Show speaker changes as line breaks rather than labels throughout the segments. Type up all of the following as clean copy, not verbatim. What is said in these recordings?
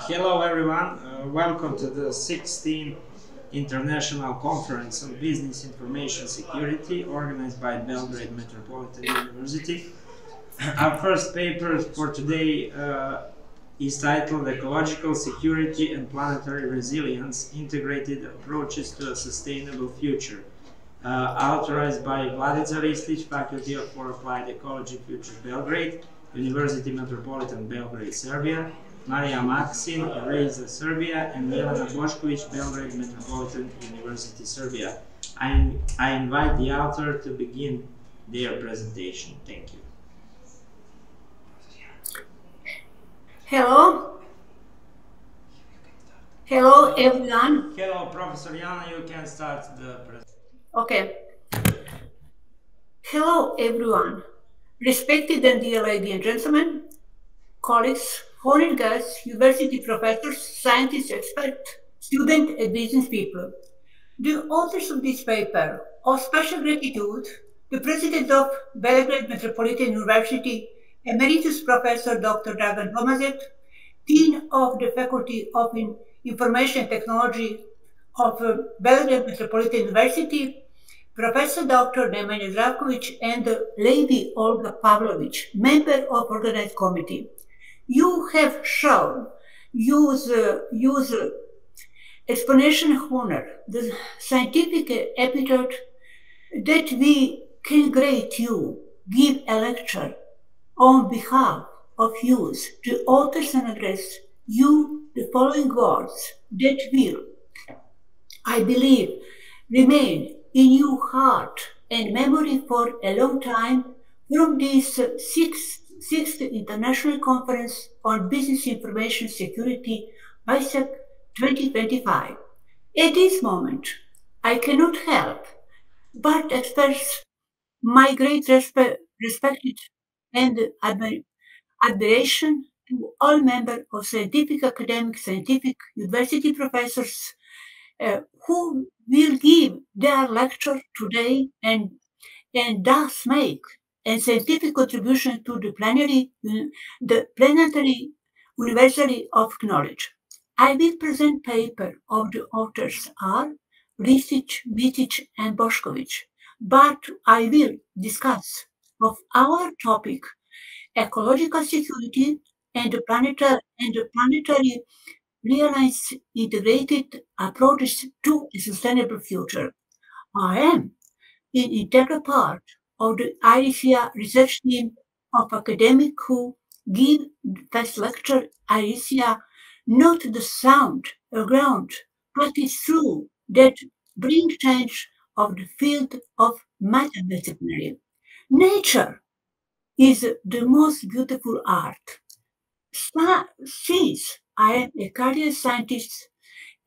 Hello everyone, welcome to the 16th International Conference on Business Information Security organized by Belgrade Metropolitan University. Our first paper for today is titled Ecological Security and Planetary Resilience, Integrated Approaches to a Sustainable Future, authorized by Vlade Zaristić, Faculty for Applied Ecology, Future Belgrade, University Metropolitan Belgrade, Serbia, Marija Maksin, Reza, Serbia, and Jelena Bošković, Belgrade Metropolitan University, Serbia. I invite the author to begin their presentation. Thank you.
Hello. Hello, everyone.
Hello, Professor Jana, you can start the presentation.
Okay. Hello, everyone. Respected and dear ladies and gentlemen, colleagues, honored guests, university professors, scientists, experts, students, and business people. The authors of this paper, of special gratitude, the President of Belgrade Metropolitan University, Emeritus Professor Dr. Dragan Tomazet, Dean of the Faculty of Information Technology of Belgrade Metropolitan University, Professor Dr. Nemanja Zdravković, and Lady Olga Pavlović, member of organized committee. You have shown use explanation honor, the scientific epithet that we can grant you, give a lecture on behalf of youth to authors and address you the following words that will, I believe, remain in your heart and memory for a long time from this sixth International Conference on Business Information Security, BISEC2025. At this moment, I cannot help but express my great respect and admiration to all members of scientific, academic, scientific, university professors who will give their lecture today and thus make a scientific contribution to the planetary universally of knowledge. I will present paper of the authors are Risic, Bicic, and Bošković, but I will discuss of our topic ecological security and the planetary realized integrated approaches to a sustainable future. I am an integral part of the IRICIA research team of academics who give this lecture. IRICIA not the sound ground, but it's true that bring change of the field of multidisciplinary. Nature is the most beautiful art. Since I am a career scientist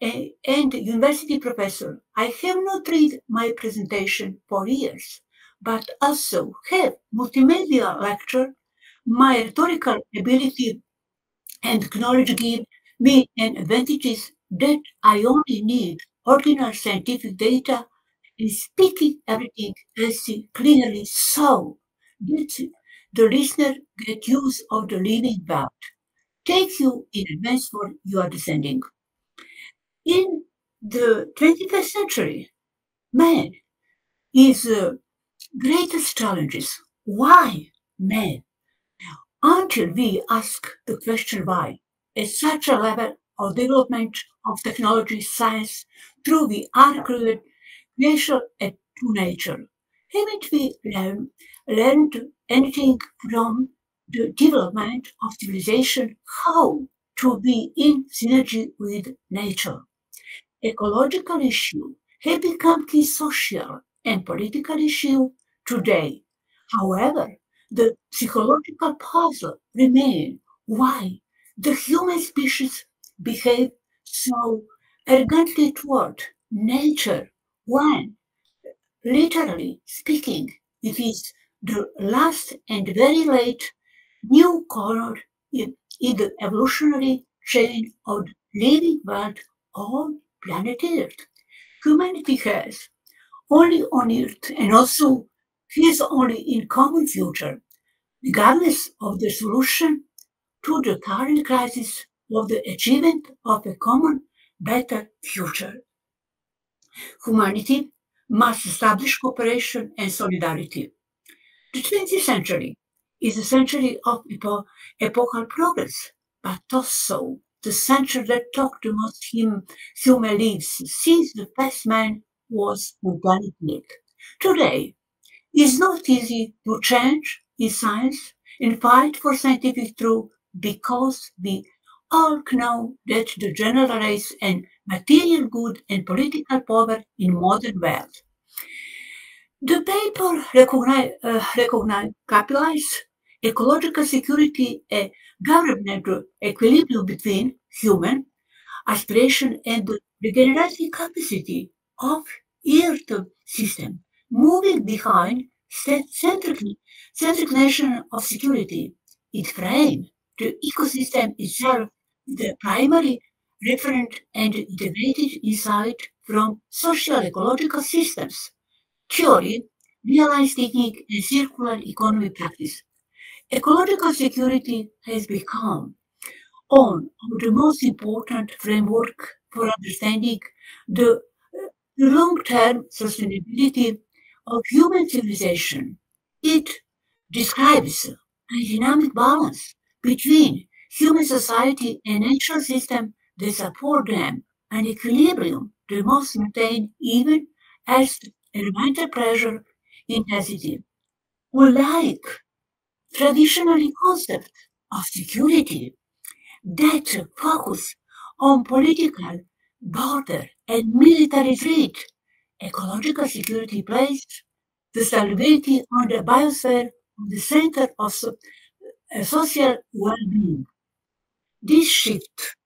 and university professor, I have not read my presentation for years, but also have multimedia lecture. My rhetorical ability and knowledge give me an advantages that I only need ordinary scientific data and speaking everything else clearly so that the listener get use of the living word. Thank you in advance for your understanding. In the 21st century, man is greatest challenges. Why man? Until we ask the question why, at such a level of development of technology, science, through we are creation to nature. Haven't we learned anything from the development of civilization how to be in synergy with nature? Ecological issues have become key social and political issue today. However, the psychological puzzle remains why the human species behave so arrogantly toward nature when, literally speaking, it is the last and very late new corner in the evolutionary chain of the living world on planet Earth. Humanity has only on Earth and also has only in common future, regardless of the solution to the current crisis of the achievement of a common, better future. Humanity must establish cooperation and solidarity. The 20th century is a century of epochal progress, but also the century that took the most human lives since the first man was organic. Today, it's not easy to change in science and fight for scientific truth because we all know that the general race and material good and political power in modern world. The paper capitalizes ecological security and governmental equilibrium between human aspiration and the regenerative capacity of Earth system, moving behind centric nation of security. It frames the ecosystem itself, the primary referent and integrated insight from social ecological systems theory, realized technique, and circular economy practice. Ecological security has become one of the most important framework for understanding the, the long-term sustainability of human civilization. It describes a dynamic balance between human society and natural systems that support them, an equilibrium that must maintain even as environmental pressure intensity. Unlike traditional concepts of security that focus on political, border, and military threat, ecological security placed the stability on the biosphere at the center of social well-being. This shift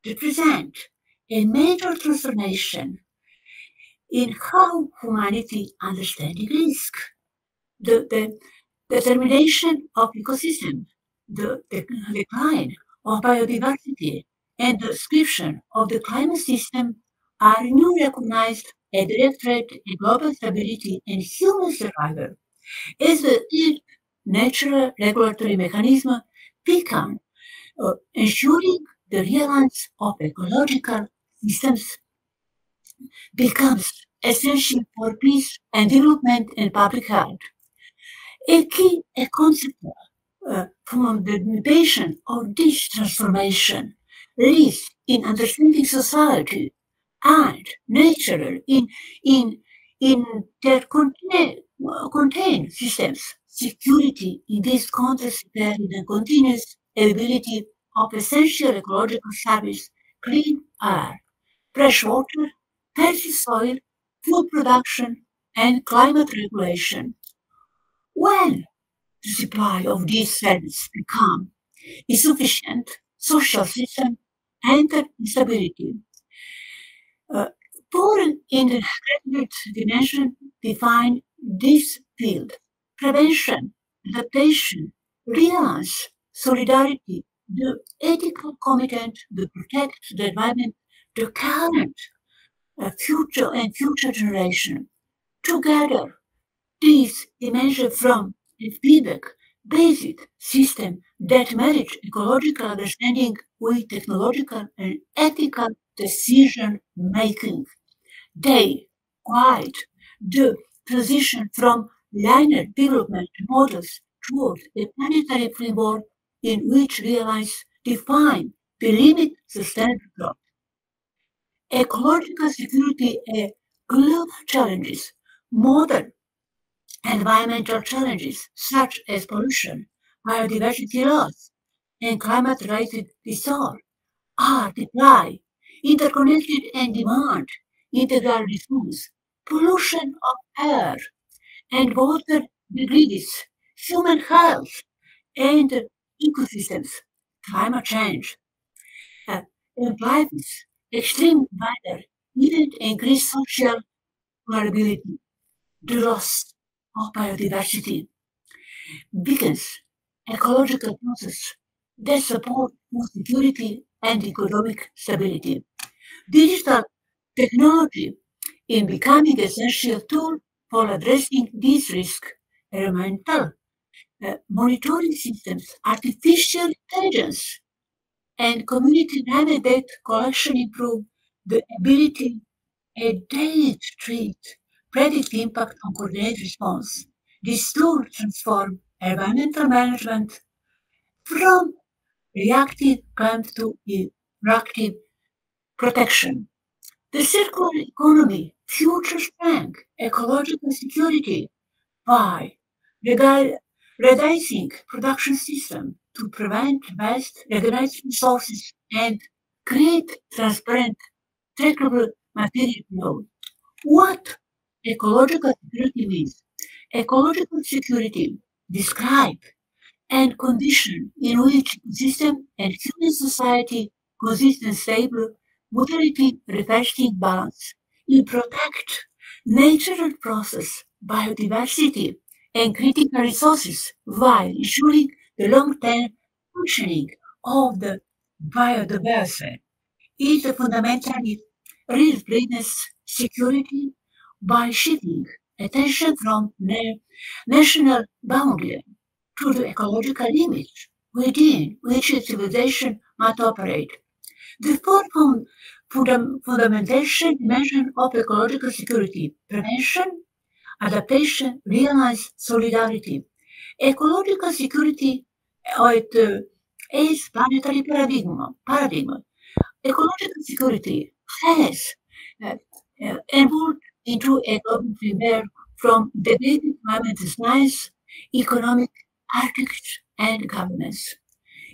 represents a major transformation in how humanity understands risk. The determination of ecosystem, the decline of biodiversity, and the description of the climate system are now recognized a direct threat to global stability and human survival. As the natural regulatory mechanism become ensuring the reliance of ecological systems becomes essential for peace and development and public health. A concept from the mutation of this transformation lies in understanding society and nature in contained systems. Security in this context depends on the continuous availability of essential ecological service, clean air, fresh water, healthy soil, food production, and climate regulation. When the supply of these services become insufficient, social system enter instability. Foreign integrated dimension define this field. Prevention, adaptation, reliance, solidarity, the ethical commitment to protect the environment, the current, future generation. Together, these dimensions from a feedback based system that marriage ecological understanding with technological and ethical decision making. They guide the transition from linear development models toward a planetary framework in which realize define the limit sustainable growth. Ecological security and global challenges, modern environmental challenges such as pollution, biodiversity loss, and climate-related disorders are deeply interconnected and demand integral response. Pollution of air and water degrades human health and ecosystems. Climate change uh, implies extreme weather, even increased social vulnerability, the loss of biodiversity weakens ecological processes that support food security and economic stability. Digital technology in becoming essential tool for addressing these risks. Environmental monitoring systems, artificial intelligence, and community-driven data collection improve the ability a daily treat predict impact on coordinated response. This tool transforms environmental management from reactive climate to proactive protection. The circular economy, future strength, ecological security by reducing production system to prevent waste, regulate resources, and create transparent, trackable material flow. What ecological security means? Ecological security describe and condition in which ecosystem and human society coexist in stable, mutually reflecting balance. It protect natural process, biodiversity, and critical resources while ensuring the long-term functioning of the biodiversity. It fundamentally replaces security by shifting attention from national boundaries to the ecological limits within which civilization must operate. The fourth fundamental dimension of ecological security: prevention, adaptation, realize solidarity. Ecological security is planetary paradigm. Ecological security has uh, evolved into a global framework from integrated climate science, economic, architecture, and governance.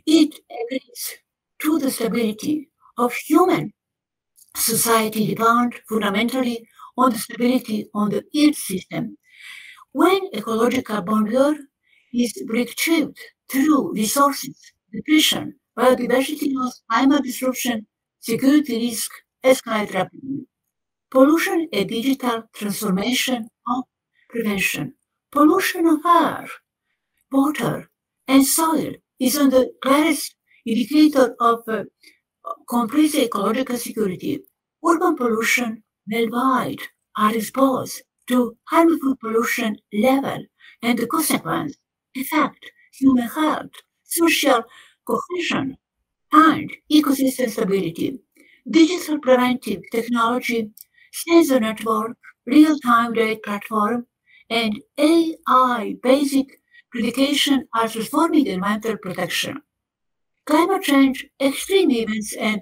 It agrees to the stability of human society depend fundamentally on the stability of the Earth system. When ecological boundary is breached through resources, depletion, biodiversity loss, climate disruption, security risk escalate rapidly. Pollution and digital transformation of prevention. Pollution of air, water, and soil is on the clearest indicator of complete ecological security. Urban pollution worldwide are exposed to harmful pollution level and the consequence affect human health, social cohesion, and ecosystem stability. Digital preventive technology, sensor network, real-time data platform, and AI-based prediction are transforming environmental protection. Climate change, extreme events, and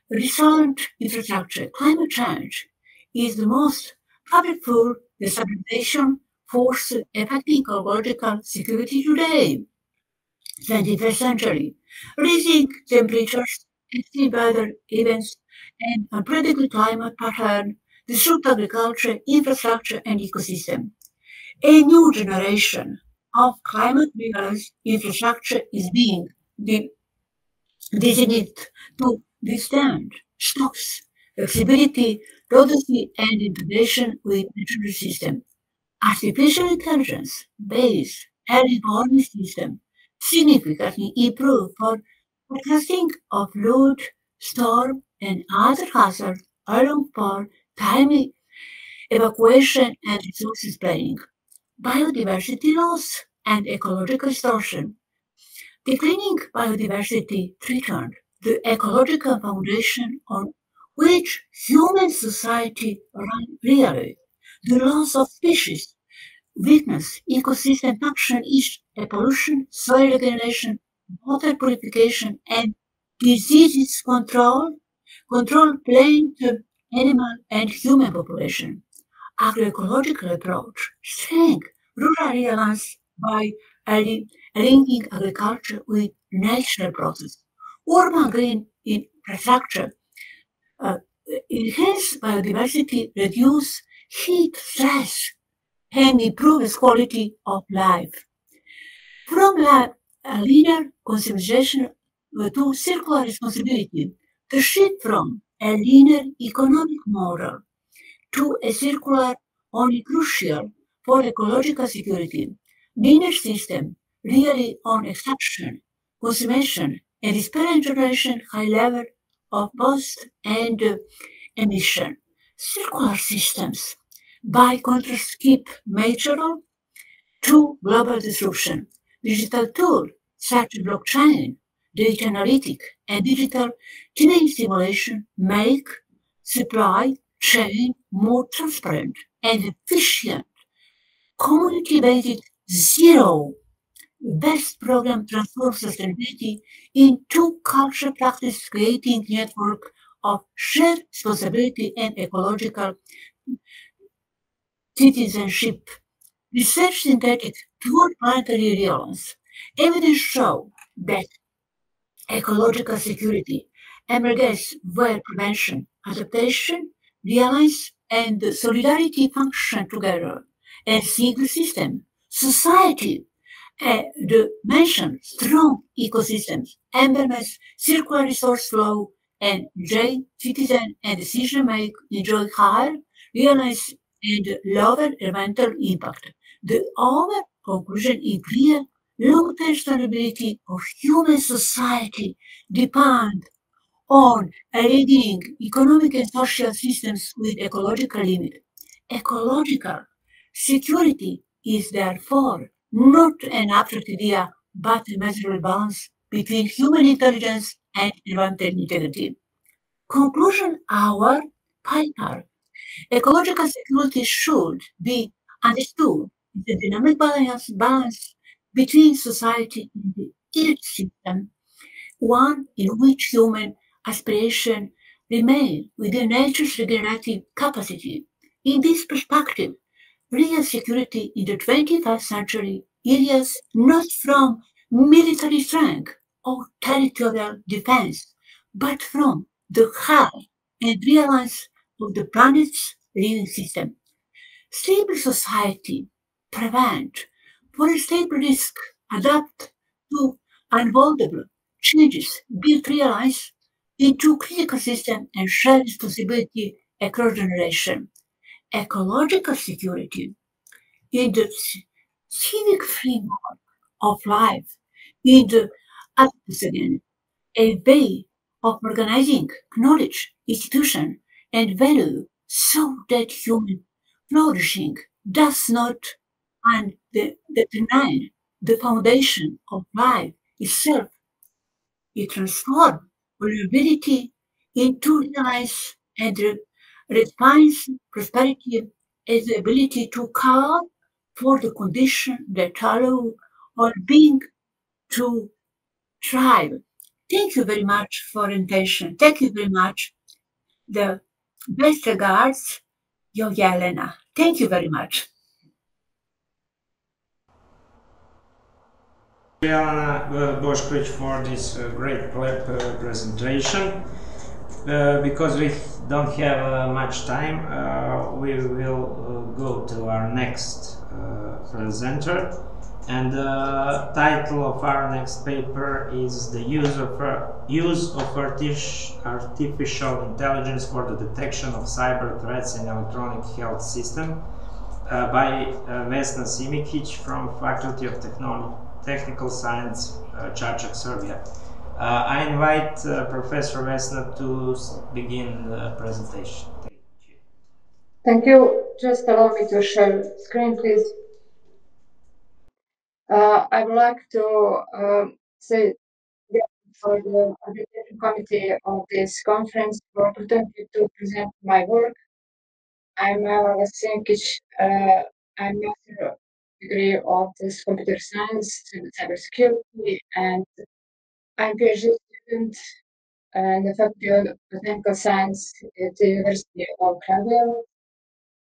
resilient infrastructure. Climate change is the most powerful destabilization force affecting ecological security today. 21st century. Rising temperatures, extreme weather events, and unpredictable climate pattern disrupt agriculture, infrastructure, and ecosystem. A new generation of climate realized infrastructure is being designed to withstand shocks, flexibility, redundancy, and integration with natural system. Artificial intelligence-based early warning system significantly improve for forecasting of load, storm, and other hazards, allowing for timely evacuation and resources planning. Biodiversity loss and ecological distortion. Declining biodiversity threatened the ecological foundation on which human society rely. The loss of species weakness, ecosystem function is pollution, soil regeneration, water purification, and diseases control plant, animal, and human population. Agroecological approach strength rural reliance by linking agriculture with natural process. Urban green infrastructure uh, enhance biodiversity, reduce heat stress, and improves quality of life. From a linear consumerization to circular responsibility, the shift from a linear economic model to a circular only crucial for ecological security. Linear system really on extraction, consumption, and disparate generation high level of cost and emission. Circular systems, by contrast, keep natural to global disruption. Digital tools such as blockchain, data analytic, and digital twin simulation make supply chain more transparent and efficient. Community-based zero best program transforms sustainability into culture practice, creating network of shared responsibility and ecological citizenship. Research synthetic pure planetary relevance. Evidence show that ecological security emerges where prevention, adaptation, reliance, and solidarity function together as single system. Society the mentioned strong ecosystems, emblems, circular resource flow, and J, citizen and decision make enjoy higher, realize, and lower environmental impact. The other conclusion is clear. Long-term sustainability of human society depend on aligning economic and social systems with ecological limits. Ecological security is therefore not an abstract idea, but a measurable balance between human intelligence and environmental integrity. Conclusion our paper. Ecological security should be understood as a dynamic balance between society and the earth system, one in which human aspiration remain within nature's regenerative capacity. In this perspective, real security in the 21st century areas not from military strength or territorial defense, but from the health and reliance of the planet's living system. Stable society prevent forestal risk, adapt to unavoidable changes, build realize into critical system and share responsibility across generation. Ecological security in the civic framework of life, in the again, a way of organizing knowledge, institution, and value so that human flourishing does not undermine the foundation of life itself. It transforms vulnerability into realize and redefines prosperity as the ability to care for the condition that allow our being to thrive. Thank you very much for invitation. Thank you very much. The best regards, your Yelena. Thank you very much.
Diana Bošković for this great presentation. Because we don't have much time, we will go to our next presenter. And the title of our next paper is the use of artificial intelligence for the detection of cyber threats in electronic health system by Vesna Simikic from Faculty of Technical Science, Čačak, Serbia. I invite Professor Vesna to begin the presentation.
Thank you. Just allow me to share screen, please. I would like to say for the organization committee of this conference for opportunity to present my work. I'm Vasinkic. I'm master degree of this computer science and cybersecurity, and I'm PhD student in the Faculty of Technical Science at the University of Columbia.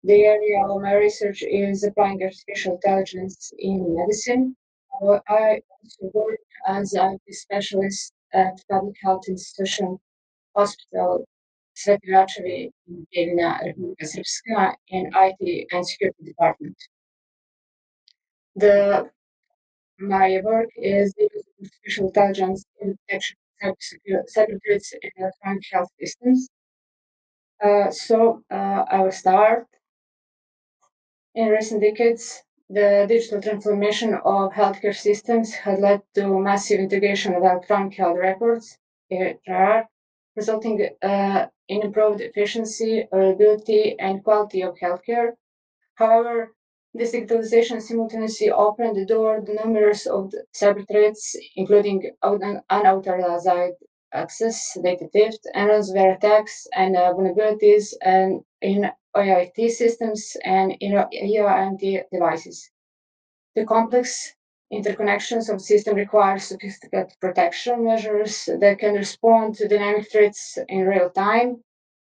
The area of my research is applying artificial intelligence in medicine. I also work as an IT specialist at public health institution hospital Sveti Račevi in Devina, Republika Srpska, in IT and security department. My work is the use of artificial intelligence in the detection of cyber threats in electronic health systems. I will start. In recent decades, the digital transformation of healthcare systems has led to massive integration of electronic health records, EHR, resulting in improved efficiency, reliability, and quality of healthcare. However, This digitalization simultaneously opened the door to numerous of the cyber threats, including unauthorized access, data theft, and ransomware attacks, and vulnerabilities and in IoT systems and in IoT devices. The complex interconnections of systems require sophisticated protection measures that can respond to dynamic threats in real time.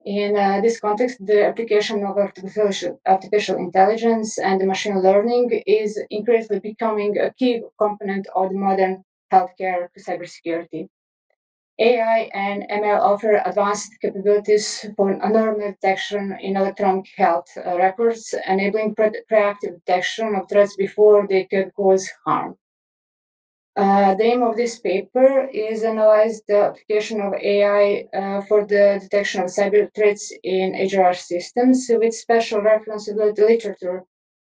In this context, the application of artificial intelligence and machine learning is increasingly becoming a key component of the modern healthcare cybersecurity. AI and ML offer advanced capabilities for anomaly detection in electronic health records, enabling proactive detection of threats before they could cause harm. The aim of this paper is analyze the application of AI for the detection of cyber threats in HR systems with special reference literature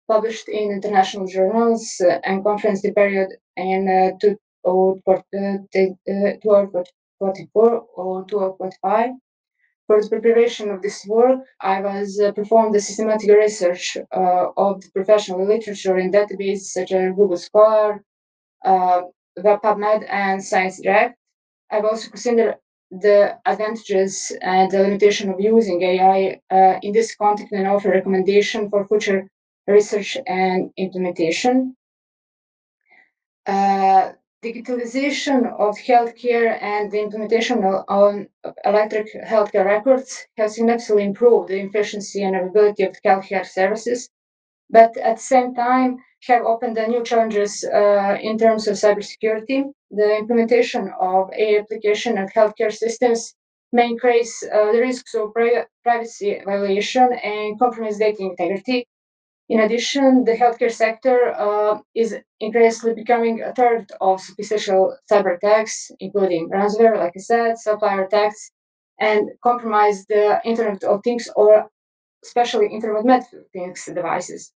published in international journals and conference the period in 2024 or 2025. For the preparation of this work, I was performed the systematic research of the professional literature in databases such as Google Scholar, the PubMed and ScienceDirect. I've also considered the advantages and the limitation of using AI in this context and offer recommendation for future research and implementation. Digitalization of healthcare and the implementation on electric healthcare records has significantly improved the efficiency and availability of healthcare services, but at the same time have opened new challenges in terms of cybersecurity. The implementation of AI application and healthcare systems may increase the risks of privacy violation and compromise data integrity. In addition, the healthcare sector is increasingly becoming a target of superficial cyber attacks, including ransomware, like I said, supplier attacks, and compromise the Internet of Things or especially Internet of Things devices.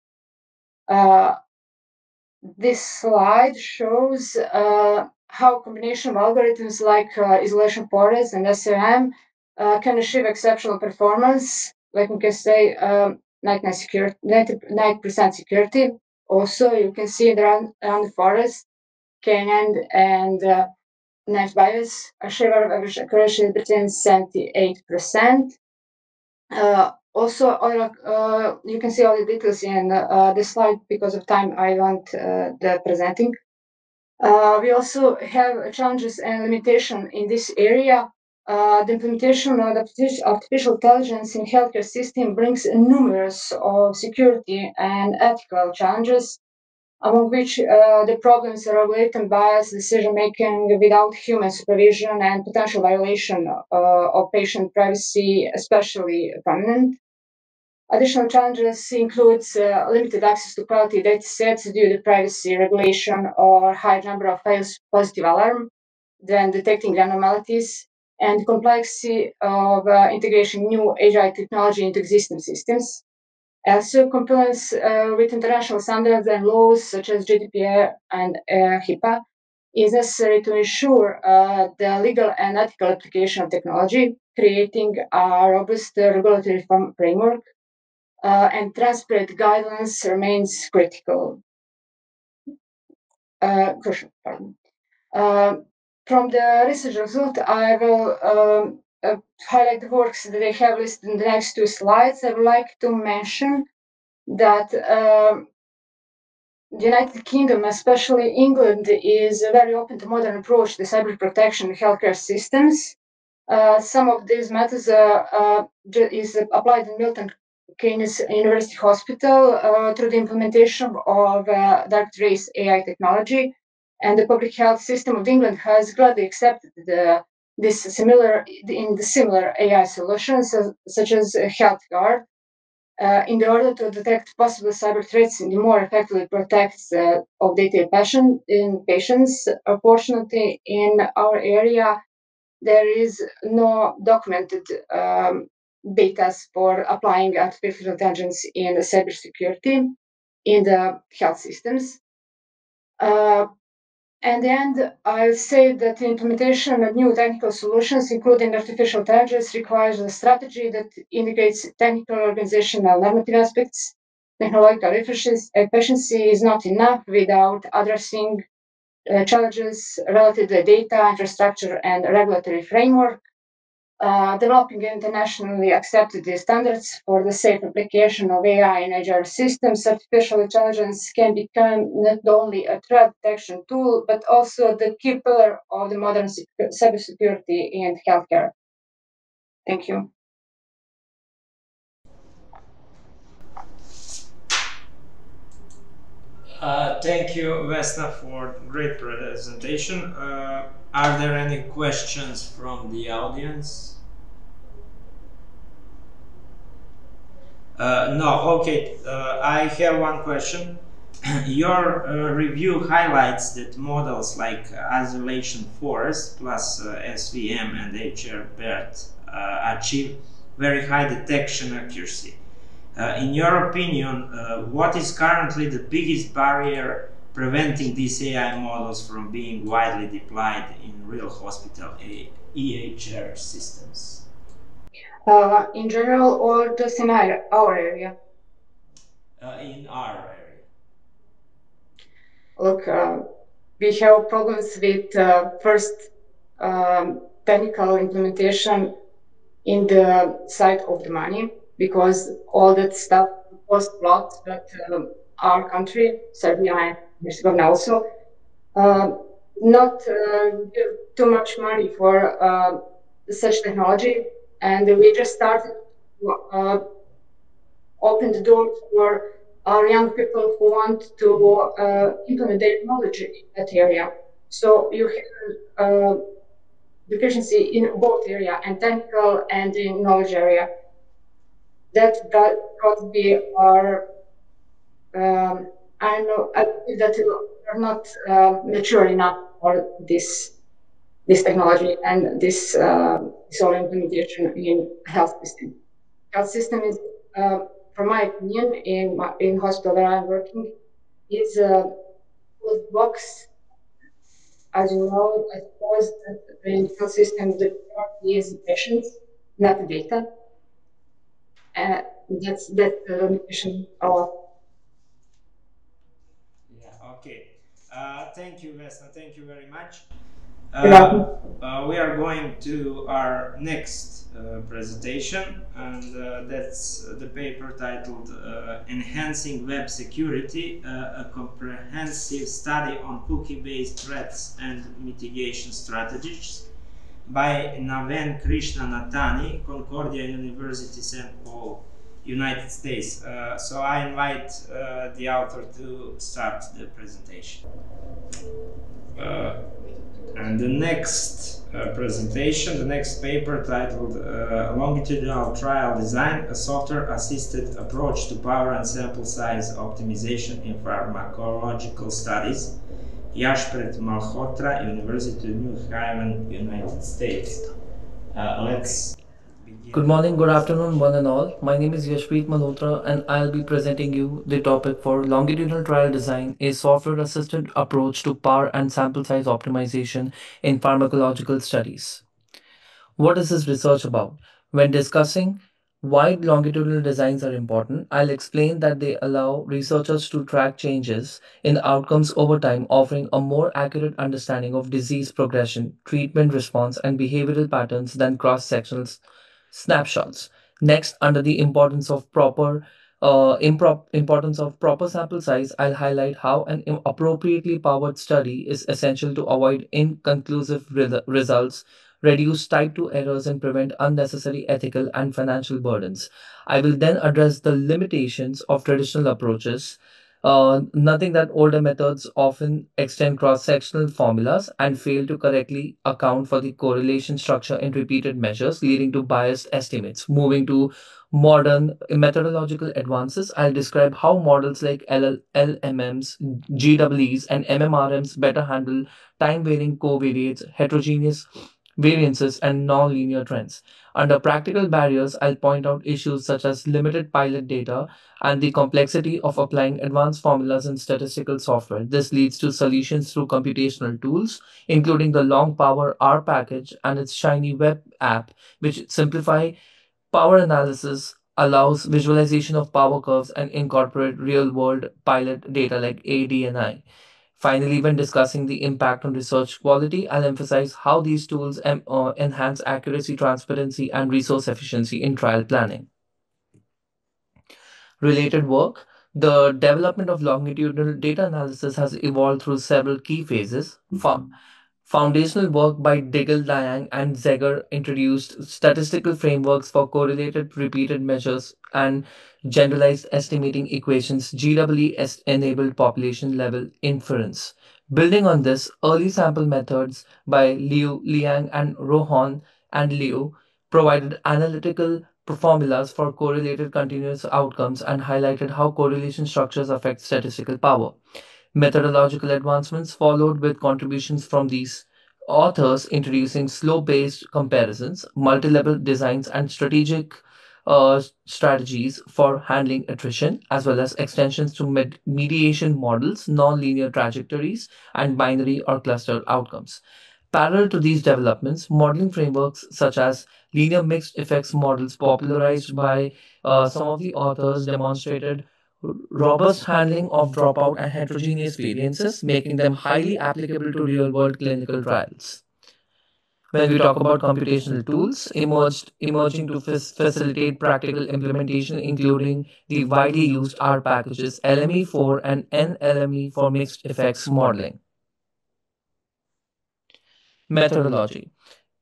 This slide shows how combination of algorithms like isolation forests and SRM can achieve exceptional performance, like we can say 90% security. Also, you can see around the forest, Canaan and Knife bias achieve average accuracy between 78%. Also, you can see all the details in this slide. Because of time, I want the presenting. We also have challenges and limitation in this area. The implementation of artificial intelligence in healthcare system brings numerous of security and ethical challenges, among which the problems are latent bias, decision making without human supervision, and potential violation of patient privacy, especially prominent. Additional challenges includes limited access to quality data sets due to privacy regulation or high number of false positive alarm, then detecting anomalies, and complexity of integration new AI technology into existing systems. Also, compliance with international standards and laws such as GDPR and HIPAA is necessary to ensure the legal and ethical application of technology, creating a robust regulatory framework. And transparent guidelines remains critical. Crucial. Pardon. From the research result, I will highlight the works that I have listed in the next two slides. I would like to mention that the United Kingdom, especially England, is very open to modern approach to cyber protection healthcare systems. Some of these methods is applied in Milton Keynes University Hospital through the implementation of dark trace AI technology, and the public health system of England has gladly accepted the similar AI solutions such as HealthGuard in order to detect possible cyber threats and more effectively protect of data in patients. Unfortunately, in our area, there is no documented data for applying artificial intelligence in the cybersecurity in the health systems. And then I'll say that the implementation of new technical solutions, including artificial intelligence, requires a strategy that integrates technical, organizational, normative aspects. technological efficiency is not enough without addressing challenges related to data, infrastructure, and regulatory framework. Developing internationally accepted standards for the safe application of AI in agile systems, artificial intelligence can become not only a threat detection tool, but also the key pillar of the modern cybersecurity and healthcare. Thank you.
Thank you, Vesna, for great presentation. Are there any questions from the audience? No, okay. I have one question. Your review highlights that models like isolation force plus SVM and HRBERT achieve very high detection accuracy. In your opinion, what is currently the biggest barrier preventing these AI models from being widely deployed in real hospital EHR systems?
In general, or just in our area?
In our area.
Look, we have problems with first technical implementation in the side of the money because all that stuff costs a lot, but our country, Serbia and Herzegovina also, not give too much money for such technology, and we just started to open the door for our young people who want to implement their knowledge in that area. So you have deficiency in both area and technical and in knowledge area. That could be our I know I believe that we're not mature enough for this technology and this all implementation in health system. Health system is, from my opinion, in hospital where I'm working, is closed box. As you know, I suppose that in health system the priority is the patients, not the data. That's the limitation of.
Yeah, okay. Thank you, Vesna. Thank you very much.
You're welcome.
We are going to our next presentation, and that's the paper titled Enhancing Web Security, a comprehensive study on cookie-based threats and mitigation strategies by Naven Krishna Natani, Concordia University, St. Paul, United States. So I invite the author to start the presentation. And the next presentation, the next paper titled Longitudinal Trial Design, a software-assisted approach to power and sample size optimization in pharmacological studies, Yashpret Malhotra, University of New Haven, United States. Let's begin.
Good morning, good afternoon, one and all. My name is Yashpreet Malhotra, and I'll be presenting you the topic for longitudinal trial design, a software-assisted approach to power and sample size optimization in pharmacological studies. What is this research about? When discussing why longitudinal designs are important, I'll explain that they allow researchers to track changes in outcomes over time, offering a more accurate understanding of disease progression, treatment response, and behavioral patterns than cross sectional snapshots. Next, under the importance of proper sample size, I'll highlight how an appropriately powered study is essential to avoid inconclusive results, reduce type 2 errors, and prevent unnecessary ethical and financial burdens. I will then address the limitations of traditional approaches. Nothing that older methods often extend cross sectional formulas and fail to correctly account for the correlation structure in repeated measures, leading to biased estimates. Moving to modern methodological advances, I'll describe how models like LMMs, GWEs, and MMRMs better handle time varying covariates, heterogeneous variances, and non-linear trends. Under practical barriers, I'll point out issues such as limited pilot data and the complexity of applying advanced formulas in statistical software. This leads to solutions through computational tools, including the long power R package and its shiny web app, which simplify power analysis allows visualization of power curves and incorporate real-world pilot data like ADNI. Finally, when discussing the impact on research quality, I'll emphasize how these tools enhance accuracy, transparency, and resource efficiency in trial planning. Related work, the development of longitudinal data analysis has evolved through several key phases. Foundational work by Diggle, Liang, and Zeger introduced statistical frameworks for correlated repeated measures and generalized estimating equations. GEE enabled population level inference. Building on this, early sample methods by Liu, Liang, and Rohon and Liu provided analytical formulas for correlated continuous outcomes and highlighted how correlation structures affect statistical power. Methodological advancements followed with contributions from these authors introducing slope based comparisons, multi level designs, and strategic strategies for handling attrition, as well as extensions to mediation models, non-linear trajectories, and binary or clustered outcomes. Parallel to these developments, modeling frameworks such as linear mixed effects models, popularized by some of the authors, demonstrated robust handling of dropout and heterogeneous variances, making them highly applicable to real world clinical trials. When we talk about computational tools, emerging to facilitate practical implementation, including the widely used R packages LME4 and NLME for mixed effects modeling. Methodology.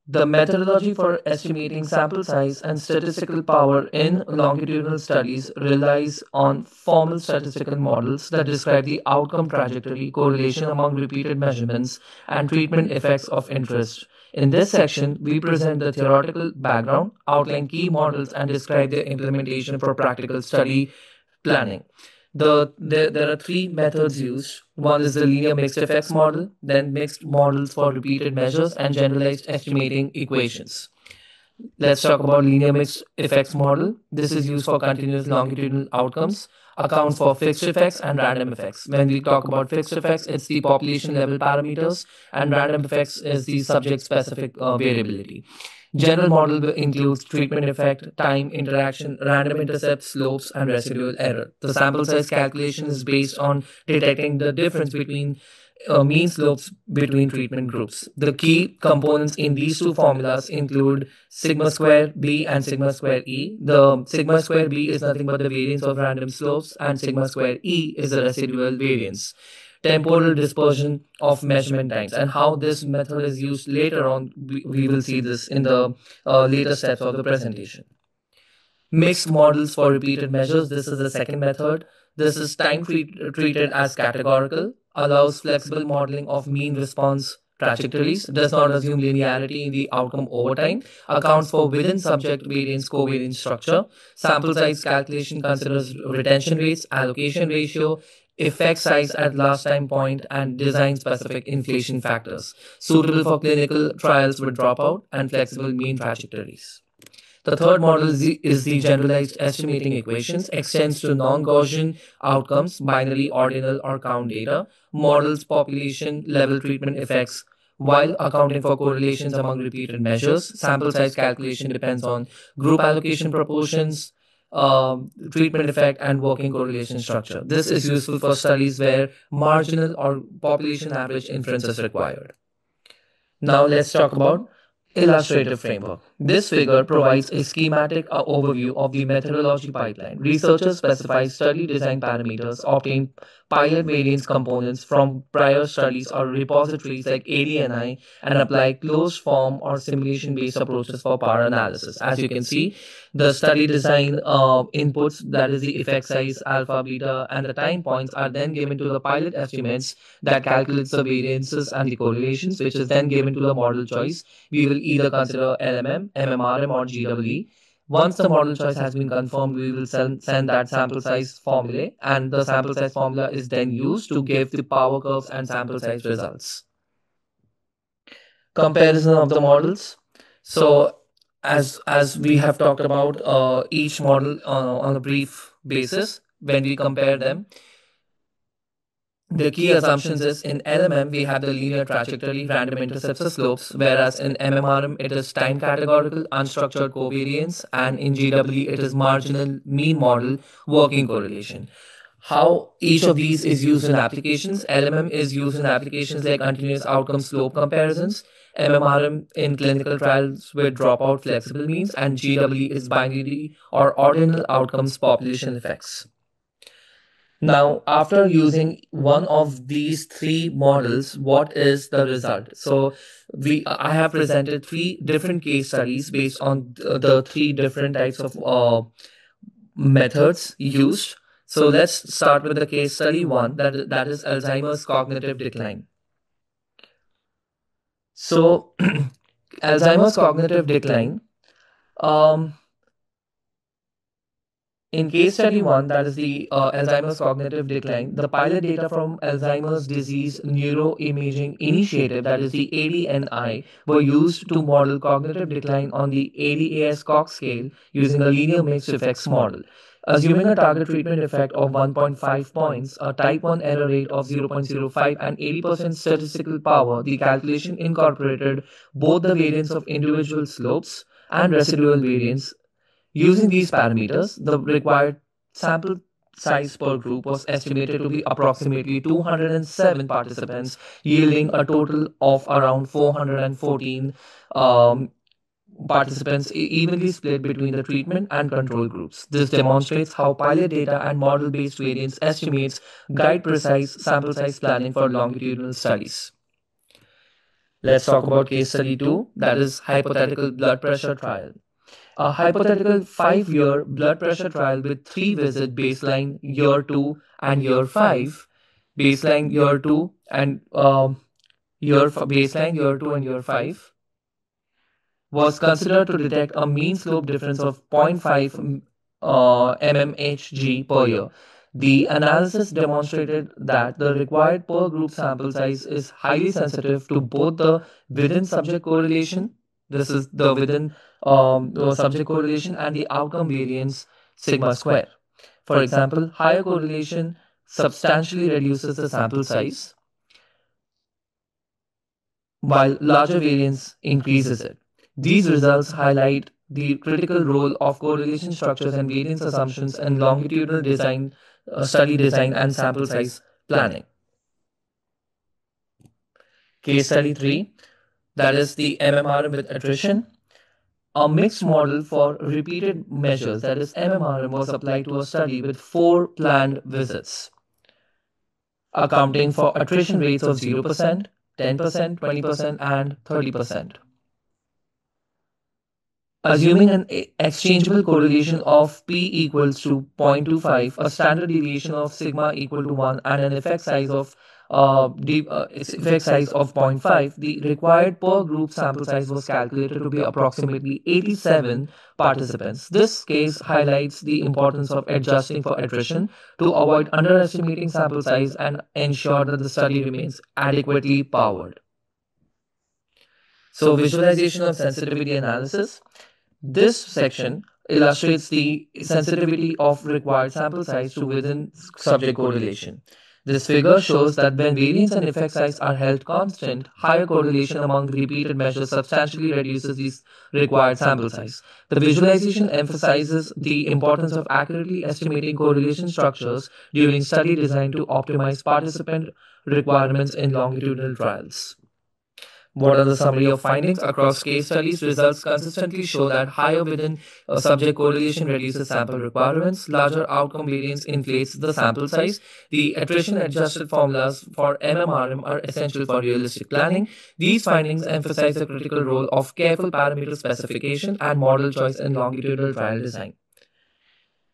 The methodology for estimating sample size and statistical power in longitudinal studies relies on formal statistical models that describe the outcome trajectory, correlation among repeated measurements, and treatment effects of interest. In this section, we present the theoretical background, outline key models, and describe their implementation for practical study planning. There are three methods used. One is the linear mixed effects model, then mixed models for repeated measures, and generalized estimating equations. Let's talk about linear mixed effects model. This is used for continuous longitudinal outcomes, accounts for fixed effects and random effects. When we talk about fixed effects, it's the population level parameters, and random effects is the subject specific variability. General model includes treatment effect, time, interaction, random intercept, slopes, and residual error. The sample size calculation is based on detecting the difference between mean slopes between treatment groups. The key components in these two formulas include sigma square B and sigma square E. The sigma square B is nothing but the variance of random slopes, and sigma square E is the residual variance. Temporal dispersion of measurement times, and how this method is used later on, we will see this in the later steps of the presentation. Mixed models for repeated measures. This is the second method. This is treated as categorical, allows flexible modeling of mean response trajectories, does not assume linearity in the outcome over time, accounts for within subject variance covariance structure, sample size calculation considers retention rates, allocation ratio, effect size at last time point, and design specific inflation factors, suitable for clinical trials with dropout and flexible mean trajectories. The third model is the generalized estimating equations, extends to non-Gaussian outcomes, binary, ordinal, or count data, models population level treatment effects while accounting for correlations among repeated measures. Sample size calculation depends on group allocation proportions, treatment effect, and working correlation structure. This is useful for studies where marginal or population average inference is required. Now let's talk about illustrative framework. This figure provides a schematic overview of the methodology pipeline. Researchers specify study design parameters, obtain pilot variance components from prior studies or repositories like ADNI, and apply closed form or simulation based approaches for power analysis. As you can see, the study design inputs, that is the effect size, alpha, beta, and the time points, are then given to the pilot estimates that calculates the variances and the correlations, which is then given to the model choice. We will either consider LMM, MMRM, or GEE. Once the model choice has been confirmed, we will send that sample size formulae, and the sample size formula is then used to give the power curves and sample size results. Comparison of the models. So, as we have talked about each model on a brief basis, when we compare them, The key assumptions is in LMM we have the linear trajectory, random intercepts or slopes, whereas in MMRM it is time categorical, unstructured covariance, and in GWE it is marginal mean model working correlation. How each of these is used in applications: LMM is used in applications like continuous outcome slope comparisons, MMRM in clinical trials with dropout flexible means, and GWE is binary or ordinal outcomes population effects. Now, after using one of these three models, what is the result? So, I have presented three different case studies based on the three different types of methods used. So, let's start with the case study one, that is Alzheimer's cognitive decline. So, Alzheimer's cognitive decline. Um, In case study one, that is the Alzheimer's cognitive decline, the pilot data from Alzheimer's Disease Neuroimaging Initiative, that is the ADNI, were used to model cognitive decline on the ADAS-Cog scale using a linear mixed effects model. Assuming a target treatment effect of 1.5 points, a type 1 error rate of 0.05, and 80% statistical power, the calculation incorporated both the variance of individual slopes and residual variance. Using these parameters, the required sample size per group was estimated to be approximately 207 participants, yielding a total of around 414 um, participants evenly split between the treatment and control groups. This demonstrates how pilot data and model-based variance estimates guide precise sample size planning for longitudinal studies. Let's talk about case study 2, that is hypothetical blood pressure trial. A hypothetical 5-year blood pressure trial with 3-visit baseline year 2 and year 5, baseline year 2 and baseline year 2 and year 5 was considered to detect a mean slope difference of 0.5 mmHg per year. The analysis demonstrated that the required per group sample size is highly sensitive to both the within subject correlation, this is the within subject correlation, and the outcome variance sigma square. For example, higher correlation substantially reduces the sample size, while larger variance increases it. These results highlight the critical role of correlation structures and variance assumptions in longitudinal design, study design, and sample size planning. Case study 3, that is the MMRM with attrition. A mixed model for repeated measures, that is MMRM, was applied to a study with 4 planned visits, accounting for attrition rates of 0%, 10%, 20%, and 30%. Assuming an exchangeable correlation of P equals to 0.25, a standard deviation of sigma equal to 1, and an effect size of effect size of 0.5, the required per group sample size was calculated to be approximately 87 participants. This case highlights the importance of adjusting for attrition to avoid underestimating sample size and ensure that the study remains adequately powered. So, visualization of sensitivity analysis. This section illustrates the sensitivity of required sample size to within subject correlation. This figure shows that when variance and effect size are held constant, higher correlation among repeated measures substantially reduces the required sample size. The visualization emphasizes the importance of accurately estimating correlation structures during study design to optimize participant requirements in longitudinal trials. What are the summary of findings? Across case studies, results consistently show that higher within subject correlation reduces sample requirements, larger outcome variance inflates the sample size. The attrition adjusted formulas for MMRM are essential for realistic planning. These findings emphasize the critical role of careful parameter specification and model choice in longitudinal trial design.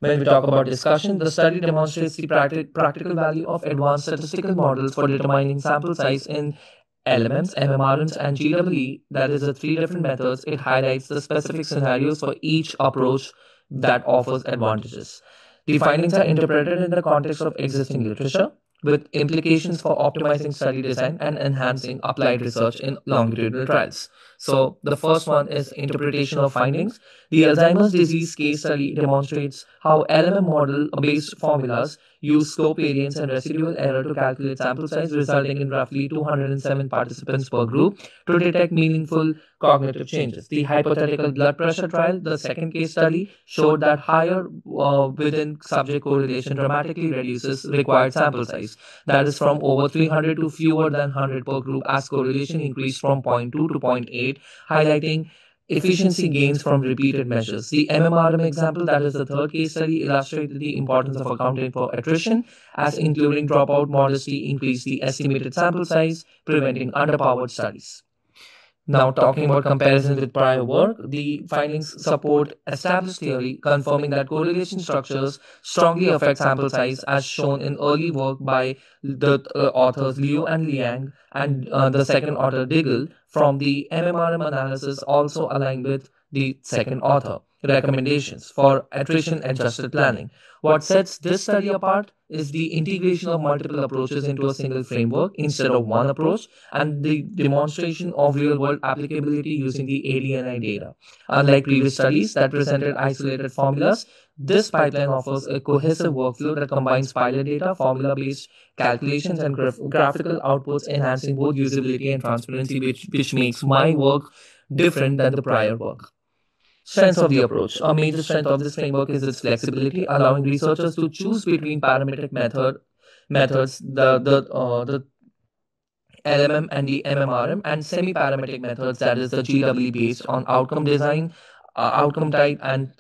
When we talk about discussion, the study demonstrates the practical value of advanced statistical models for determining sample size in LMMs, MMRMs, and GWE. That is the 3 different methods. It highlights the specific scenarios for each approach that offers advantages. The findings are interpreted in the context of existing literature, with implications for optimizing study design and enhancing applied research in longitudinal trials. So the first one is interpretation of findings. The Alzheimer's disease case study demonstrates how LMM model based formulas use slope variance and residual error to calculate sample size, resulting in roughly 207 participants per group to detect meaningful cognitive changes. The hypothetical blood pressure trial, the second case study, showed that higher within subject correlation dramatically reduces required sample size. That is from over 300 to fewer than 100 per group as correlation increased from zero point 0.2 to zero point 0.8, highlighting efficiency gains from repeated measures. The MMRM example, that is the third case study, illustrated the importance of accounting for attrition, as including dropout modesty increased the estimated sample size, preventing underpowered studies. Now, talking about comparison with prior work, the findings support established theory, confirming that correlation structures strongly affect sample size, as shown in early work by the authors Liu and Liang and the second author Diggle from the MMRM analysis, also aligned with the second author recommendations for attrition adjusted planning. What sets this study apart is the integration of multiple approaches into a single framework instead of one approach, and the demonstration of real world applicability using the ADNI data. Unlike previous studies that presented isolated formulas, this pipeline offers a cohesive workflow that combines pilot data, formula based calculations, and graphical outputs, enhancing both usability and transparency, which makes my work different than the prior work. Strengths of the approach. A major strength of this framework is its flexibility, allowing researchers to choose between parametric methods, the LMM and the MMRM, and semi-parametric methods, that is the GW, based on outcome design, outcome type, and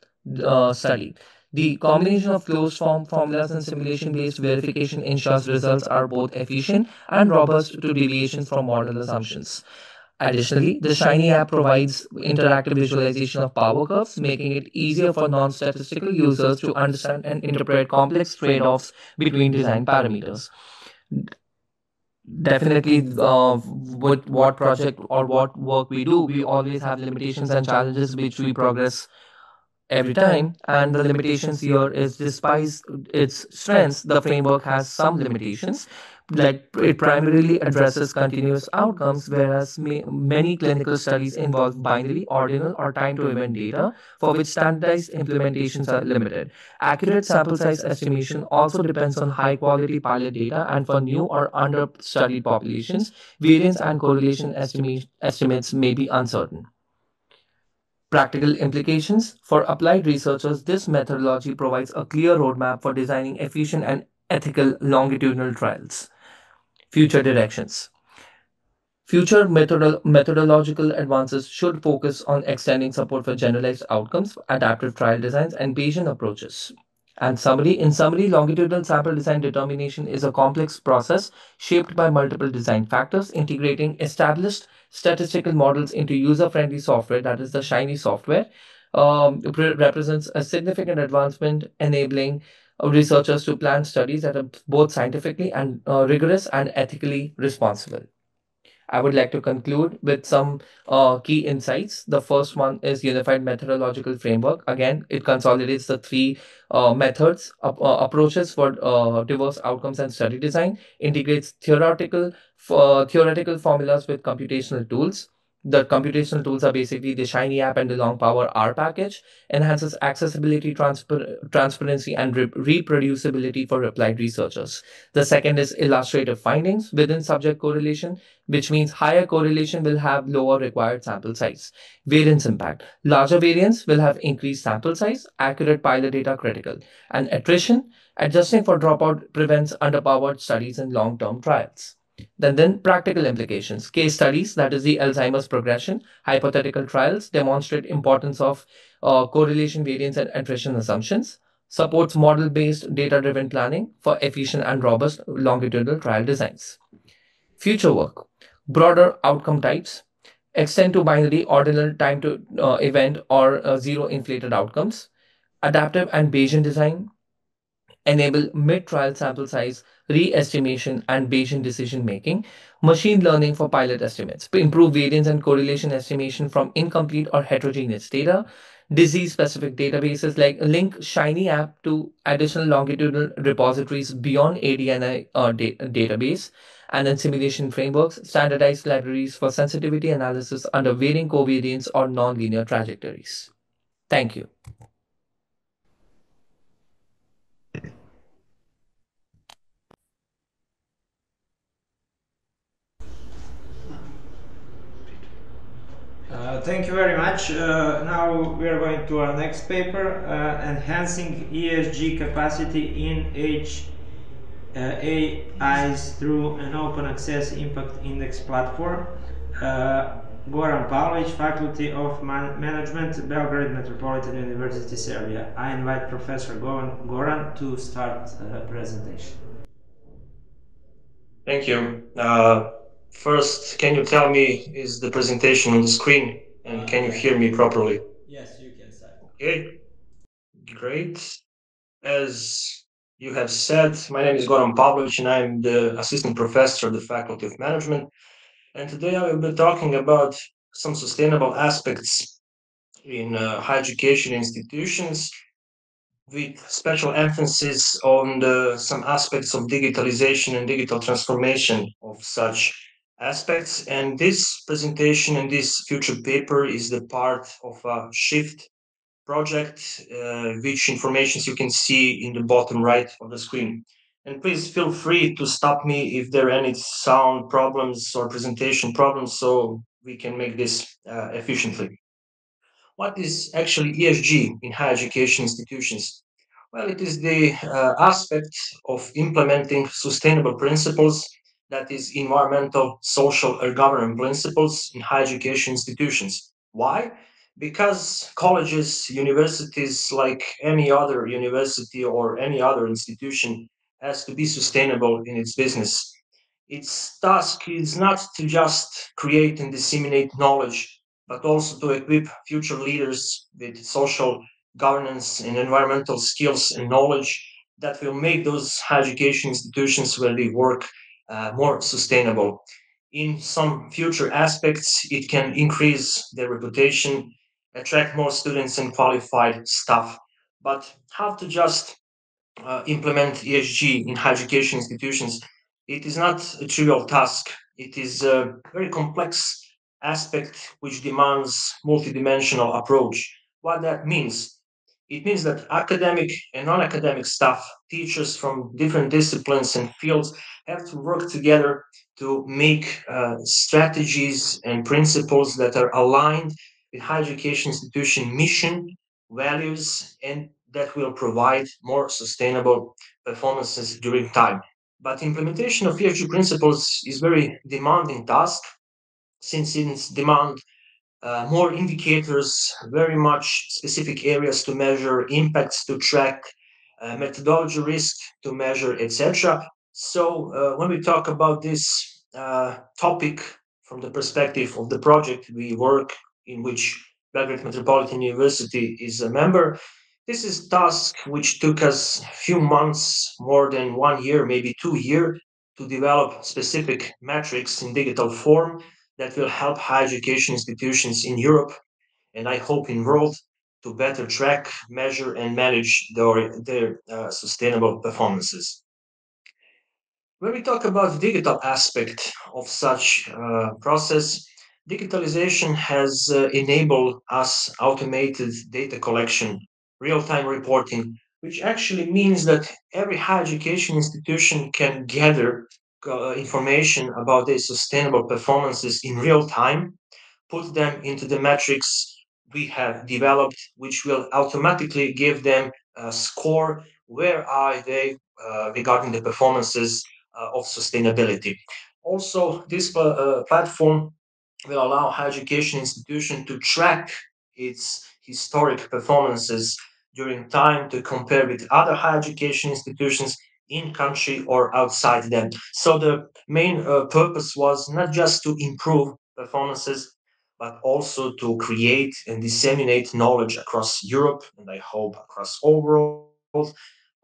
study. The combination of closed form formulas and simulation-based verification ensures results are both efficient and robust to deviations from model assumptions. Additionally, the Shiny app provides interactive visualization of power curves, making it easier for non-statistical users to understand and interpret complex trade-offs between design parameters. Definitely, with what project or what work we do, we always have limitations and challenges which we progress every time. And the limitations here is, despite its strengths, the framework has some limitations. Like, it primarily addresses continuous outcomes, whereas many clinical studies involve binary, ordinal, or time to event data, for which standardized implementations are limited. Accurate sample size estimation also depends on high quality pilot data, and for new or under studied populations, variance and correlation estimates may be uncertain. Practical implications. For applied researchers, this methodology provides a clear roadmap for designing efficient and ethical longitudinal trials. Future directions. Future methodological advances should focus on extending support for generalized outcomes, adaptive trial designs, and Bayesian approaches. And in summary, longitudinal sample design determination is a complex process shaped by multiple design factors, integrating established statistical models into user-friendly software, that is the Shiny software, represents a significant advancement, enabling researchers to plan studies that are both scientifically and rigorous and ethically responsible. I would like to conclude with some key insights. The first one is unified methodological framework. Again, it consolidates the three approaches for diverse outcomes and study design, integrates theoretical formulas with computational tools. The computational tools are basically the Shiny app and the Long Power R package, enhances accessibility, transparency, and reproducibility for applied researchers. The second is illustrative findings within subject correlation, which means higher correlation will have lower required sample size. Variance impact. Larger variance will have increased sample size, accurate pilot data critical. And attrition, adjusting for dropout prevents underpowered studies in long-term trials. Then practical implications. Case studies, that is the Alzheimer's progression, hypothetical trials demonstrate importance of correlation, variance, and attrition assumptions. Supports model-based data-driven planning for efficient and robust longitudinal trial designs. Future work. Broader outcome types. Extend to binary, ordinal, time to event, or zero inflated outcomes. Adaptive and Bayesian design. Enable mid-trial sample size re-estimation and Bayesian decision making. Machine learning for pilot estimates. Improve variance and correlation estimation from incomplete or heterogeneous data. Disease-specific databases, like link Shiny app to additional longitudinal repositories beyond ADNI database. and then simulation frameworks, standardized libraries for sensitivity analysis under varying covariance or nonlinear trajectories. Thank you.
Thank you very much. Now we are going to our next paper, enhancing ESG capacity in AIs through an open access impact index platform. Goran Pavlovic, Faculty of Management, Belgrade Metropolitan University, Serbia. I invite Professor Goran to start the presentation.
Thank you. First, can you tell me, is the presentation on the screen, and can you hear me properly?
Yes, you can start.
Okay, great. As you have said, my name is Goran Pavlovic, and I'm the assistant professor of the Faculty of Management. And today I will be talking about some sustainable aspects in higher education institutions, with special emphasis on some aspects of digitalization and digital transformation of such aspects. And this presentation and this future paper is the part of a shift project, which informations you can see in the bottom right of the screen. And please feel free to stop me if there are any sound problems or presentation problems, so we can make this efficiently. What is actually ESG in higher education institutions? Well, it is the aspect of implementing sustainable principles, that is, environmental, social, or governance principles in higher education institutions. Why? Because colleges, universities, like any other university or any other institution, has to be sustainable in its business. Its task is not to just create and disseminate knowledge, but also to equip future leaders with social governance and environmental skills and knowledge that will make those higher education institutions where they work more sustainable. In some future aspects, it can increase their reputation, attract more students and qualified staff. But how to just implement ESG in higher education institutions, it is not a trivial task. It is a very complex aspect which demands multidimensional approach. What that means? It means that academic and non-academic staff, teachers from different disciplines and fields, have to work together to make strategies and principles that are aligned with higher education institution mission, values, and that will provide more sustainable performances during time. But implementation of ESG principles is very demanding task, since it demands more indicators, very much specific areas to measure, impacts to track, methodology risk to measure, etc. So when we talk about this topic from the perspective of the project we work in, which Belgrade Metropolitan University is a member, this is a task which took us a few months, more than 1 year, maybe 2 years, to develop specific metrics in digital form that will help higher education institutions in Europe, and I hope in world, to better track, measure, and manage their sustainable performances. When we talk about the digital aspect of such process, digitalization has enabled us automated data collection, real-time reporting, which actually means that every higher education institution can gather information about their sustainable performances in real time, put them into the metrics we have developed, which will automatically give them a score. Where are they regarding the performances of sustainability? Also, this platform will allow higher education institution to track its historic performances during time, to compare with other higher education institutions in country or outside them. So the main purpose was not just to improve performances, but also to create and disseminate knowledge across Europe, and I hope across all world,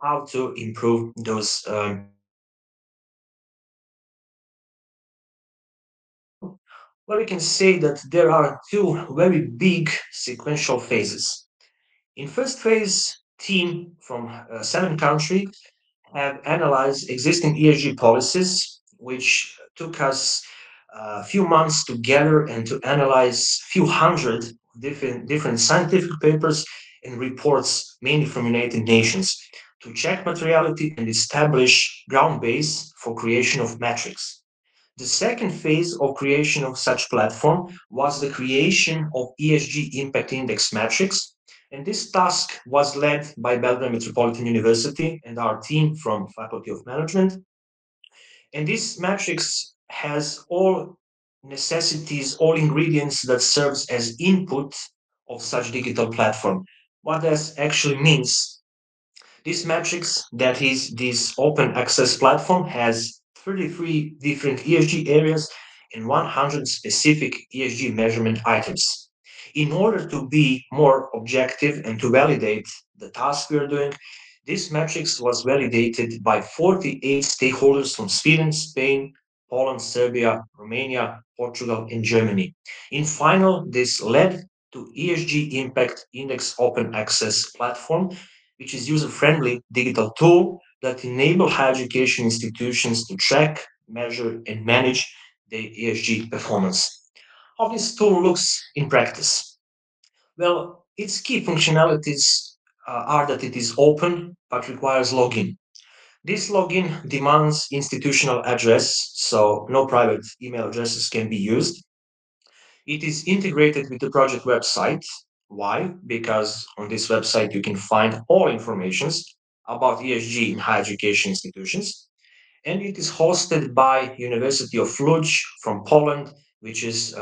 how to improve those well, we can say that there are two very big sequential phases. In first phase, team from 7 countries have analyzed existing ESG policies which took us a few months to gather and to analyze few hundred different scientific papers and reports, mainly from United Nations, to check materiality and establish ground base for creation of metrics. The second phase of creation of such platform was the creation of ESG impact index metrics. And this task was led by Belgrade Metropolitan University and our team from Faculty of Management. And this matrix has all necessities, all ingredients that serves as input of such digital platform. What this actually means, this matrix, that is this open access platform, has 33 different ESG areas and 100 specific ESG measurement items. In order to be more objective and to validate the task we are doing, this matrix was validated by 48 stakeholders from Sweden, Spain, Poland, Serbia, Romania, Portugal, and Germany. In final, this led to ESG Impact Index Open Access Platform, which is user-friendly digital tool that enable higher education institutions to track, measure, and manage their ESG performance. How this tool looks in practice? Well, its key functionalities are that it is open but requires login. This login demands institutional address, so no private email addresses can be used. It is integrated with the project website. Why? Because on this website you can find all informations about ESG in higher education institutions. And it is hosted by University of Łódź from Poland, which is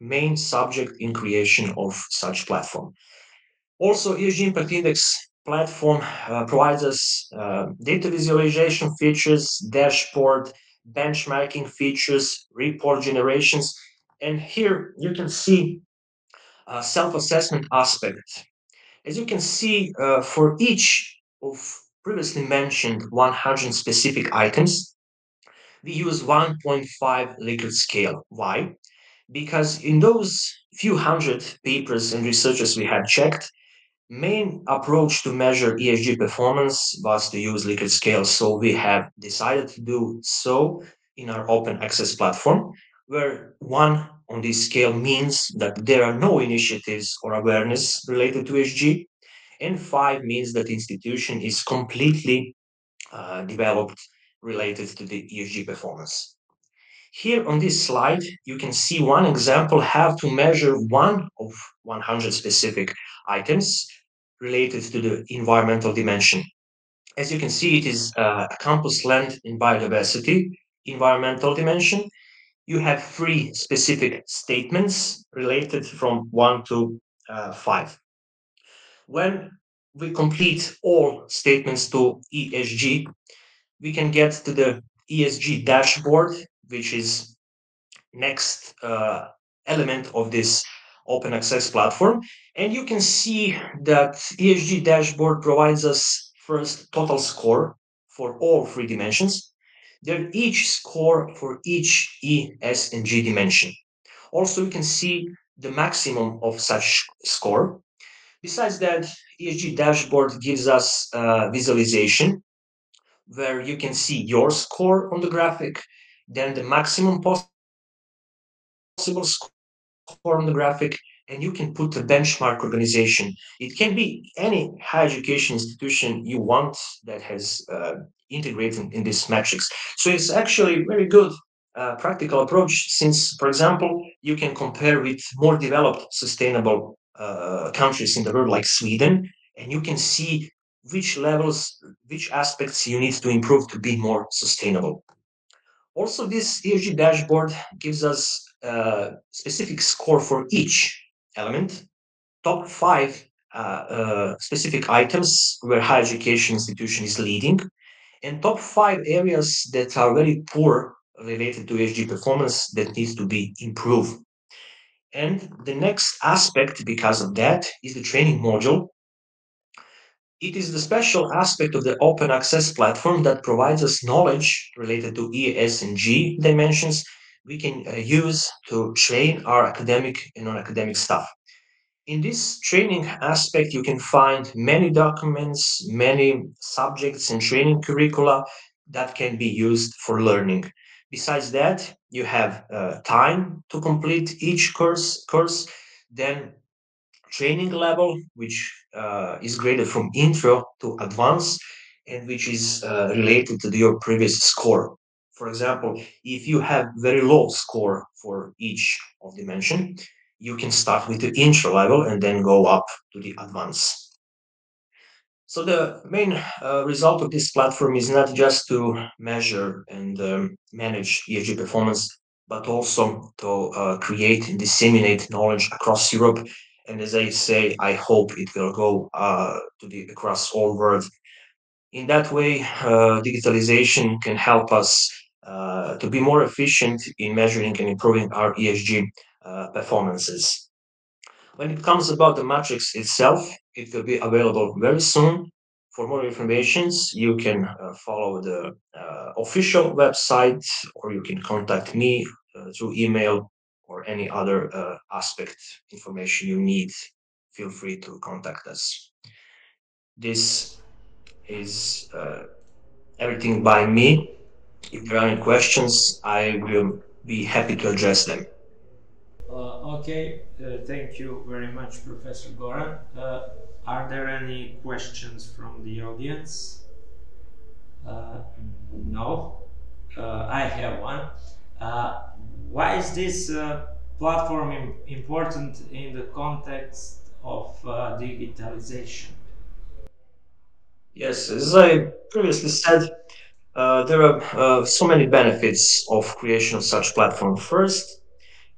main subject in creation of such platform. Also, ESG Impact Index platform provides us data visualization features, dashboard, benchmarking features, report generations, and here you can see a self-assessment aspect. As you can see, for each of previously mentioned 100 specific items, we use 1.5 Likert scale. Why? Because in those few hundred papers and researchers we have checked, main approach to measure ESG performance was to use Likert scale. So we have decided to do so in our open access platform, where one on this scale means that there are no initiatives or awareness related to ESG, and five means that the institution is completely developed related to the ESG performance. Here on this slide, you can see one example how to measure one of 100 specific items related to the environmental dimension. As you can see, it is a campus land in biodiversity, environmental dimension. You have three specific statements related from 1 to 5. When we complete all statements to ESG, we can get to the ESG dashboard, which is next element of this open access platform. And you can see that ESG dashboard provides us first total score for all three dimensions. Then each score for each E, S, and G dimension. Also, you can see the maximum of such score. Besides that, ESG dashboard gives us visualization where you can see your score on the graphic, then the maximum possible score on the graphic, and you can put a benchmark organization. It can be any higher education institution you want that has integrated in this metrics. So it's actually very good practical approach since, for example, you can compare with more developed, sustainable countries in the world like Sweden, and you can see which levels, which aspects you need to improve to be more sustainable. Also, this ESG dashboard gives us a specific score for each element, top five specific items where higher education institution is leading, and top five areas that are very poor related to ESG performance that needs to be improved. And the next aspect, because of that, is the training module. It is the special aspect of the open access platform that provides us knowledge related to E, S, and G dimensions we can use to train our academic and non-academic staff. In this training aspect, you can find many documents, many subjects and training curricula that can be used for learning. Besides that, you have time to complete each course, then training level, which is graded from intro to advanced and which is related to your previous score. For example, if you have very low score for each of the mentioned, you can start with the intro level and then go up to the advanced. So the main result of this platform is not just to measure and manage ESG performance, but also to create and disseminate knowledge across Europe. And as I say, I hope it will go to the across all world. In that way, digitalization can help us to be more efficient in measuring and improving our ESG performances. When it comes about the matrix itself, it will be available very soon. For more information, you can follow the official website or you can contact me through email or any other aspect information you need. Feel free to contact us. This is everything by me. If there are any questions, I will be happy to address them.
Okay, thank you very much, Professor Goran. Are there any questions from the audience? No, I have one. Uh, why is this platform important in the context of digitalization?
Yes, as I previously said, there are so many benefits of creation of such platform. First,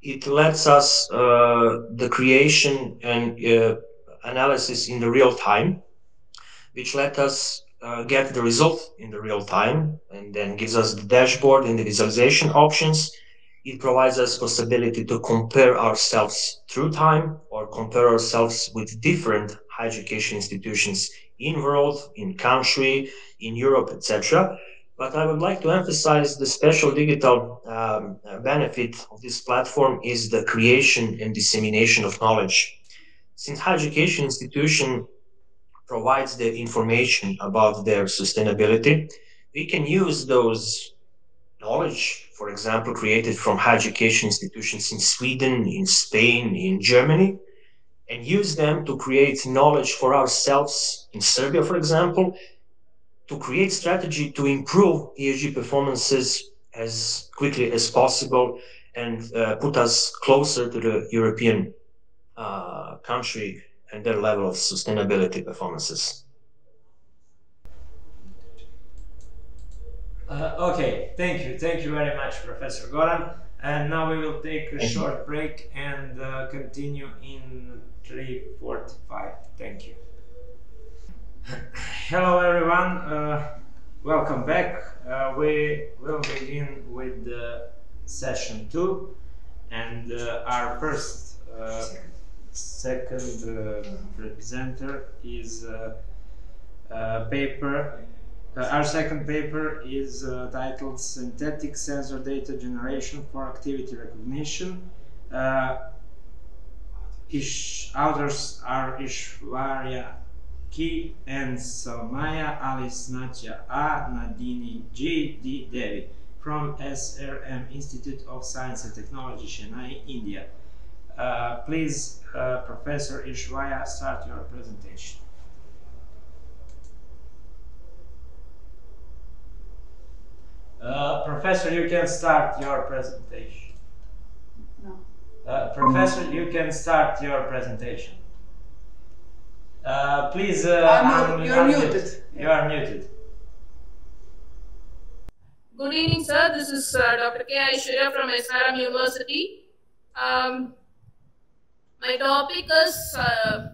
it lets us the creation and analysis in the real time, which let us get the result in the real time and then gives us the dashboard and the visualization options. It provides us possibility to compare ourselves through time or compare ourselves with different higher education institutions in world, in country, in Europe, etc. But I would like to emphasize the special digital benefit of this platform is the creation and dissemination of knowledge. Since higher education institution provides the information about their sustainability, we can use those knowledge, for example, created from higher education institutions in Sweden, in Spain, in Germany, and use them to create knowledge for ourselves in Serbia, for example, to create strategy to improve ESG performances as quickly as possible and put us closer to the European country and their level of sustainability performances.
Okay, thank you very much, Professor Goran. And now we will take a
Thank you.
short break and continue in 3:45. Thank you. Hello, everyone. Welcome back. We will begin with session 2, and our first second presenter is paper. Our second paper is titled Synthetic Sensor Data Generation for Activity Recognition. Authors are Ishwarya K and Salmaya Alice Natya A Nadini G D Devi from SRM Institute of Science and Technology, Chennai, India. Please, Professor Ishwarya, start your presentation. Professor, you can start your presentation.
No.
Professor, you can start your presentation. Please,
You're
unmute.
muted.
You are muted.
Good evening, sir. This is Dr. K. Aishwarya from SRM University. My topic is sir?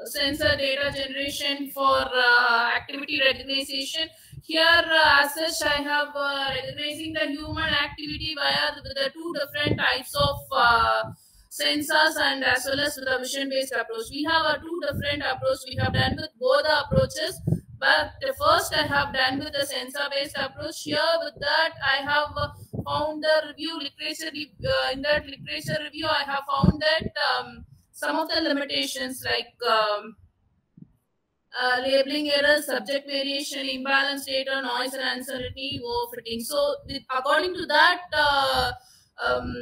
Sensor data generation for activity recognition. Here, as such, I have recognizing the human activity via the two different types of sensors and as well as with the vision-based approach. We have a two different approach. We have done with both the approaches, but the first I have done with the sensor-based approach. Here, with that, I have found the review literature. In that literature review, I have found that some of the limitations like labeling errors, subject variation, imbalanced data, noise and uncertainty, overfitting. So, according to that um,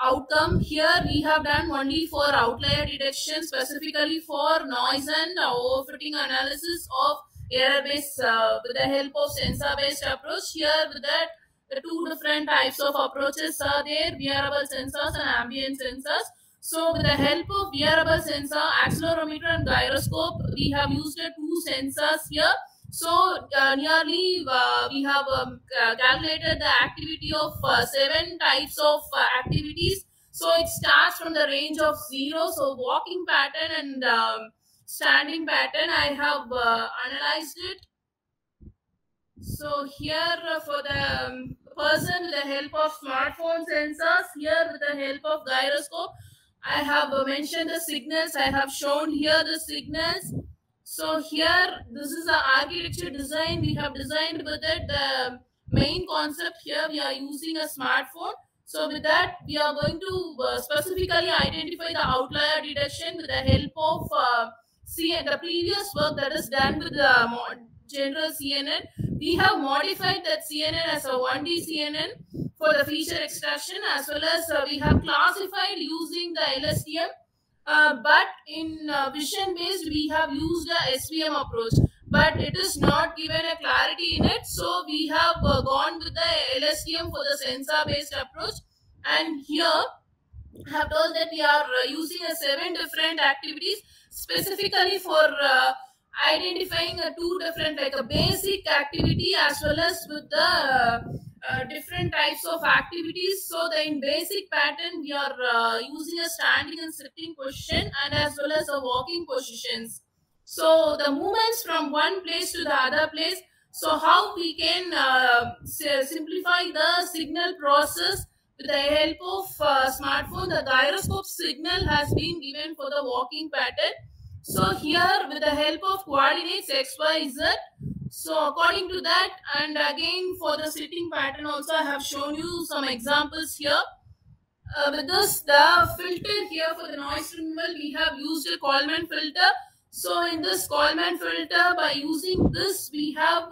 outcome, here we have done only for outlier detection, specifically for noise and overfitting analysis of error-based with the help of sensor-based approach. Here, with that, the two different types of approaches are there: wearable sensors and ambient sensors. So, with the help of wearable sensor, accelerometer and gyroscope, we have used two sensors here. So, nearly we have calculated the activity of 7 types of activities. So, it starts from the range of 0. So, walking pattern and standing pattern, I have analyzed it. So here for the person with the help of smartphone sensors, here with the help of gyroscope, I have mentioned the signals. I have shown here the signals. So here, this is the architecture design. We have designed with it the main concept. Here we are using a smartphone. So with that, we are going to specifically identify the outlier detection with the help of the previous work that is done with the general CNN. We have modified that CNN as a 1D CNN for the feature extraction, as well as we have classified using the LSTM. But in vision based, we have used the SVM approach, but it is not given a clarity in it. So we have gone with the LSTM for the sensor based approach. And here I have told that we are using 7 different activities specifically for identifying two different, like a basic activity as well as with the different types of activities. So the in basic pattern, we are using a standing and sitting position and as well as a walking positions. So the movements from one place to the other place. So how we can simplify the signal process with the help of smartphone. The gyroscope signal has been given for the walking pattern. So here with the help of coordinates X, Y, Z. So according to that, and again for the sitting pattern also, I have shown you some examples here. With this, the filter here for the noise removal, we have used a Coleman filter. So in this Coleman filter, by using this, we have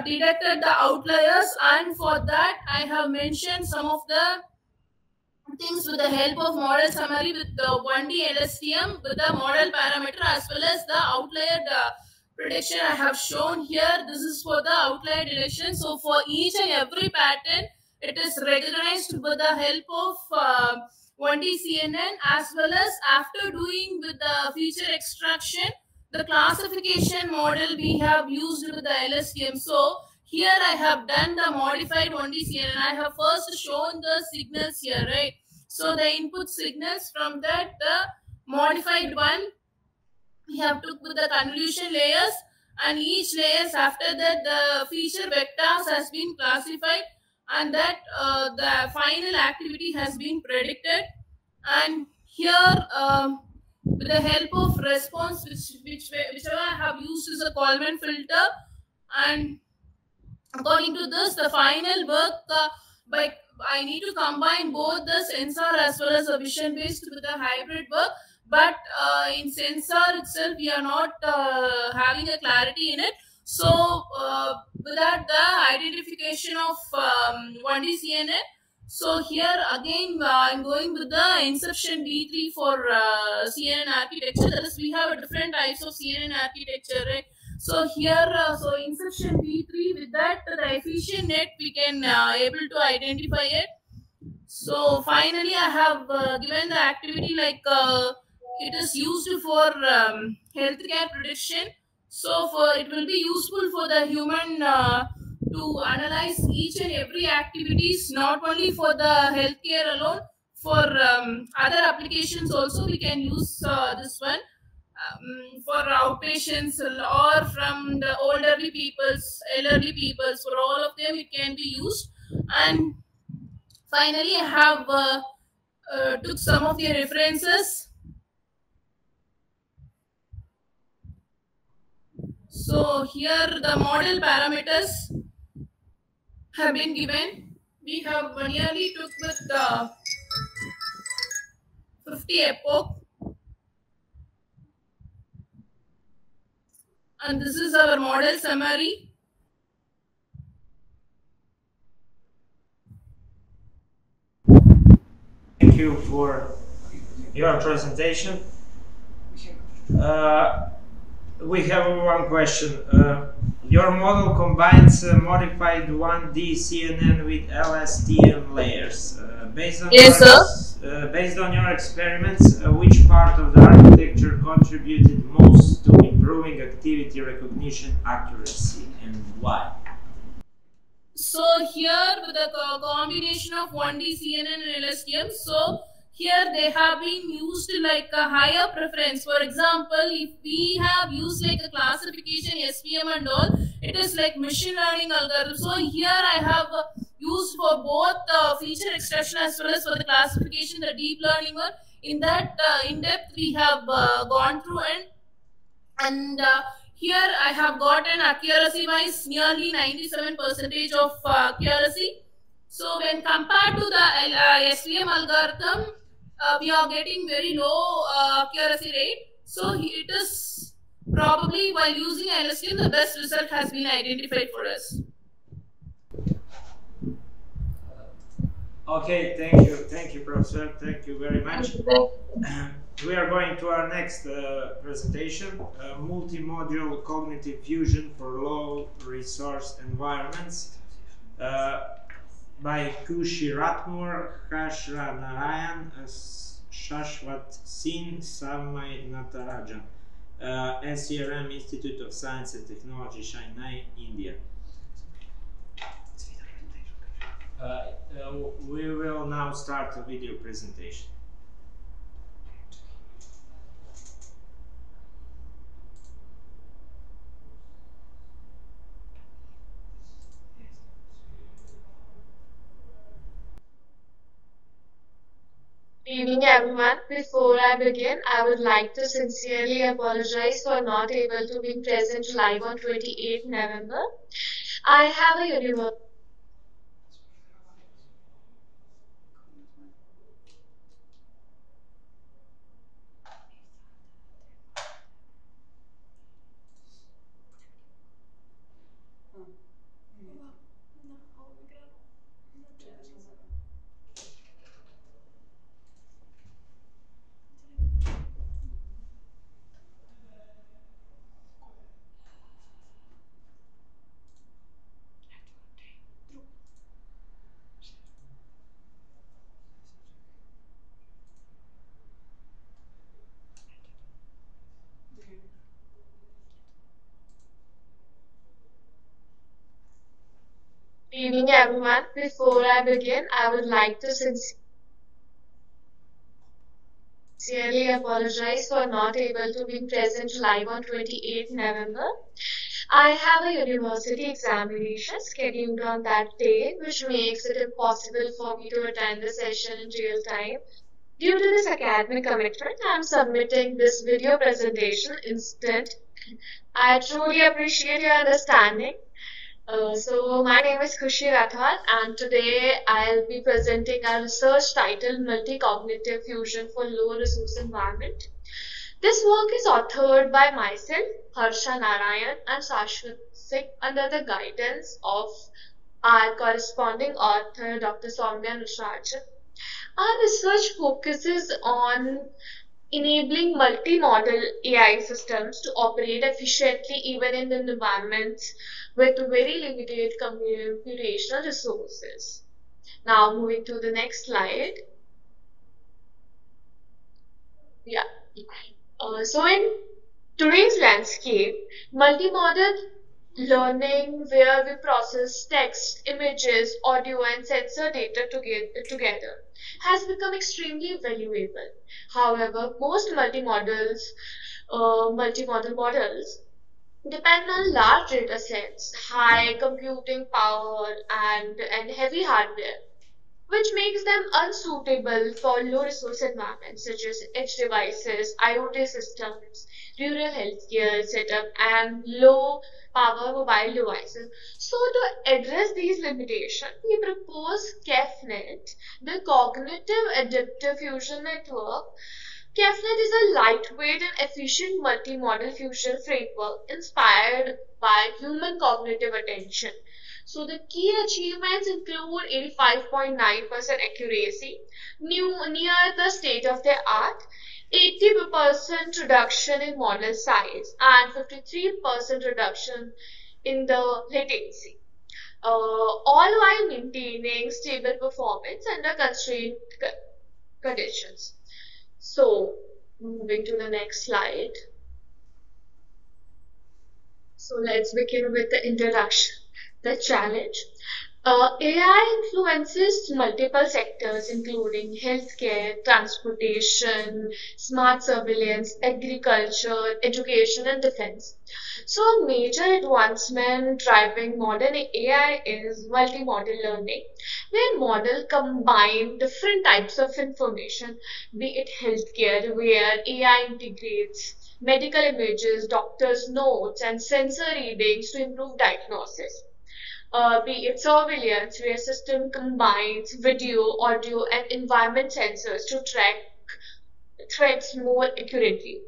detected the outliers, and for that I have mentioned some of the things with the help of model summary with the 1D LSTM with the model parameter as well as the outlier prediction I have shown here. This is for the outlier detection. So for each and every pattern, it is recognized with the help of 1D CNN, as well as after doing with the feature extraction, the classification model we have used with the LSTM. So here I have done the modified 1D CNN. I have first shown the signals here, right? So the input signals, from that the modified one we have took with the convolution layers, and each layers after that the feature vectors has been classified, and that the final activity has been predicted. And here with the help of response, whichever I have used is a Coleman filter, and according to this, the final work by I need to combine both the sensor as well as a vision based with a hybrid work. But in sensor itself, we are not having a clarity in it. So with that, the identification of 1D CNN. So here again, I'm going with the Inception V3 for CNN architecture. That is, we have different types of CNN architecture, right? So here, so Inception V3, with that the efficient net we can able to identify it. So finally, I have given the activity like it is used for healthcare prediction. So for it will be useful for the human to analyze each and every activities, not only for the healthcare alone. For other applications also, we can use this one. For outpatients or from the elderly peoples, for all of them it can be used. And finally, I have took some of the references. So here the model parameters have been given. We have nearly took with 50 epoch, and this is our model summary.
Thank you for your presentation. Uh, we have one question. Your model combines modified 1D CNN with LSTM layers.
Yes, sir.
Based on your experiments, which part of the architecture contributed most to improving activity recognition accuracy and why?
So here with the combination of 1D CNN and LSTM, so here they have been used like a higher preference. For example, if we have used like a classification SVM and all, it is like machine learning algorithm. So here I have used for both feature extraction as well as for the classification, the deep learning one. In that in depth we have gone through, and here I have got an accuracy wise nearly 97 percentage of accuracy. So when compared to the SVM algorithm, we are getting very low accuracy rate. So it is probably while using LSTM the best result has been identified for us.
Okay, thank you, Professor. Thank you very much. We are going to our next presentation, multimodule cognitive fusion for low resource environments, by Kushi Ratmur, Hashra Narayan, Shashwat Singh, Samay Natarajan, SCRM Institute of Science and Technology, Chennai, India. We will now start a video presentation.
Good evening, everyone. Before I begin, I would like to sincerely apologize for not able to be present live on 28th November. I have a university. Good evening, everyone. Before I begin, I would like to sincerely apologize for not able to be present live on 28th November. I have a university examination scheduled on that day, which makes it impossible for me to attend the session in real time. Due to this academic commitment, I am submitting this video presentation instead. I truly appreciate your understanding. So my name is Khushi Rathwal, and today I'll be presenting a research titled Multi-Cognitive Fusion for Low Resource Environment. This work is authored by myself, Harsha Narayan, and Shashwat Singh under the guidance of our corresponding author, Dr. Soumya Nushajan. Our research focuses on enabling multimodal AI systems to operate efficiently even in environments with very limited computational resources. Now, moving to the next slide. Yeah. So, in today's landscape, multimodal learning, where we process text, images, audio, and sensor data together, has become extremely valuable. However, most multimodal models depend on large data sets, high computing power, and heavy hardware, which makes them unsuitable for low resource environments such as edge devices, IoT systems, rural healthcare setup, and low power mobile devices. So, to address these limitations, we propose CAFNet, the Cognitive Adaptive Fusion Network. CAFNet is a lightweight and efficient multimodal fusion framework inspired by human cognitive attention. So the key achievements include 85.9% accuracy, near the state of the art, 80% reduction in model size, and 53% reduction in the latency, all while maintaining stable performance under constrained conditions. So, moving to the next slide. So, let's begin with the introduction. The challenge. AI influences multiple sectors, including healthcare, transportation, smart surveillance, agriculture, education, and defense. So, a major advancement driving modern AI is multimodal learning, where models combine different types of information, be it healthcare, where AI integrates medical images, doctors' notes, and sensor readings to improve diagnosis, be it surveillance, where system combines video, audio, and environment sensors to track threats more accurately.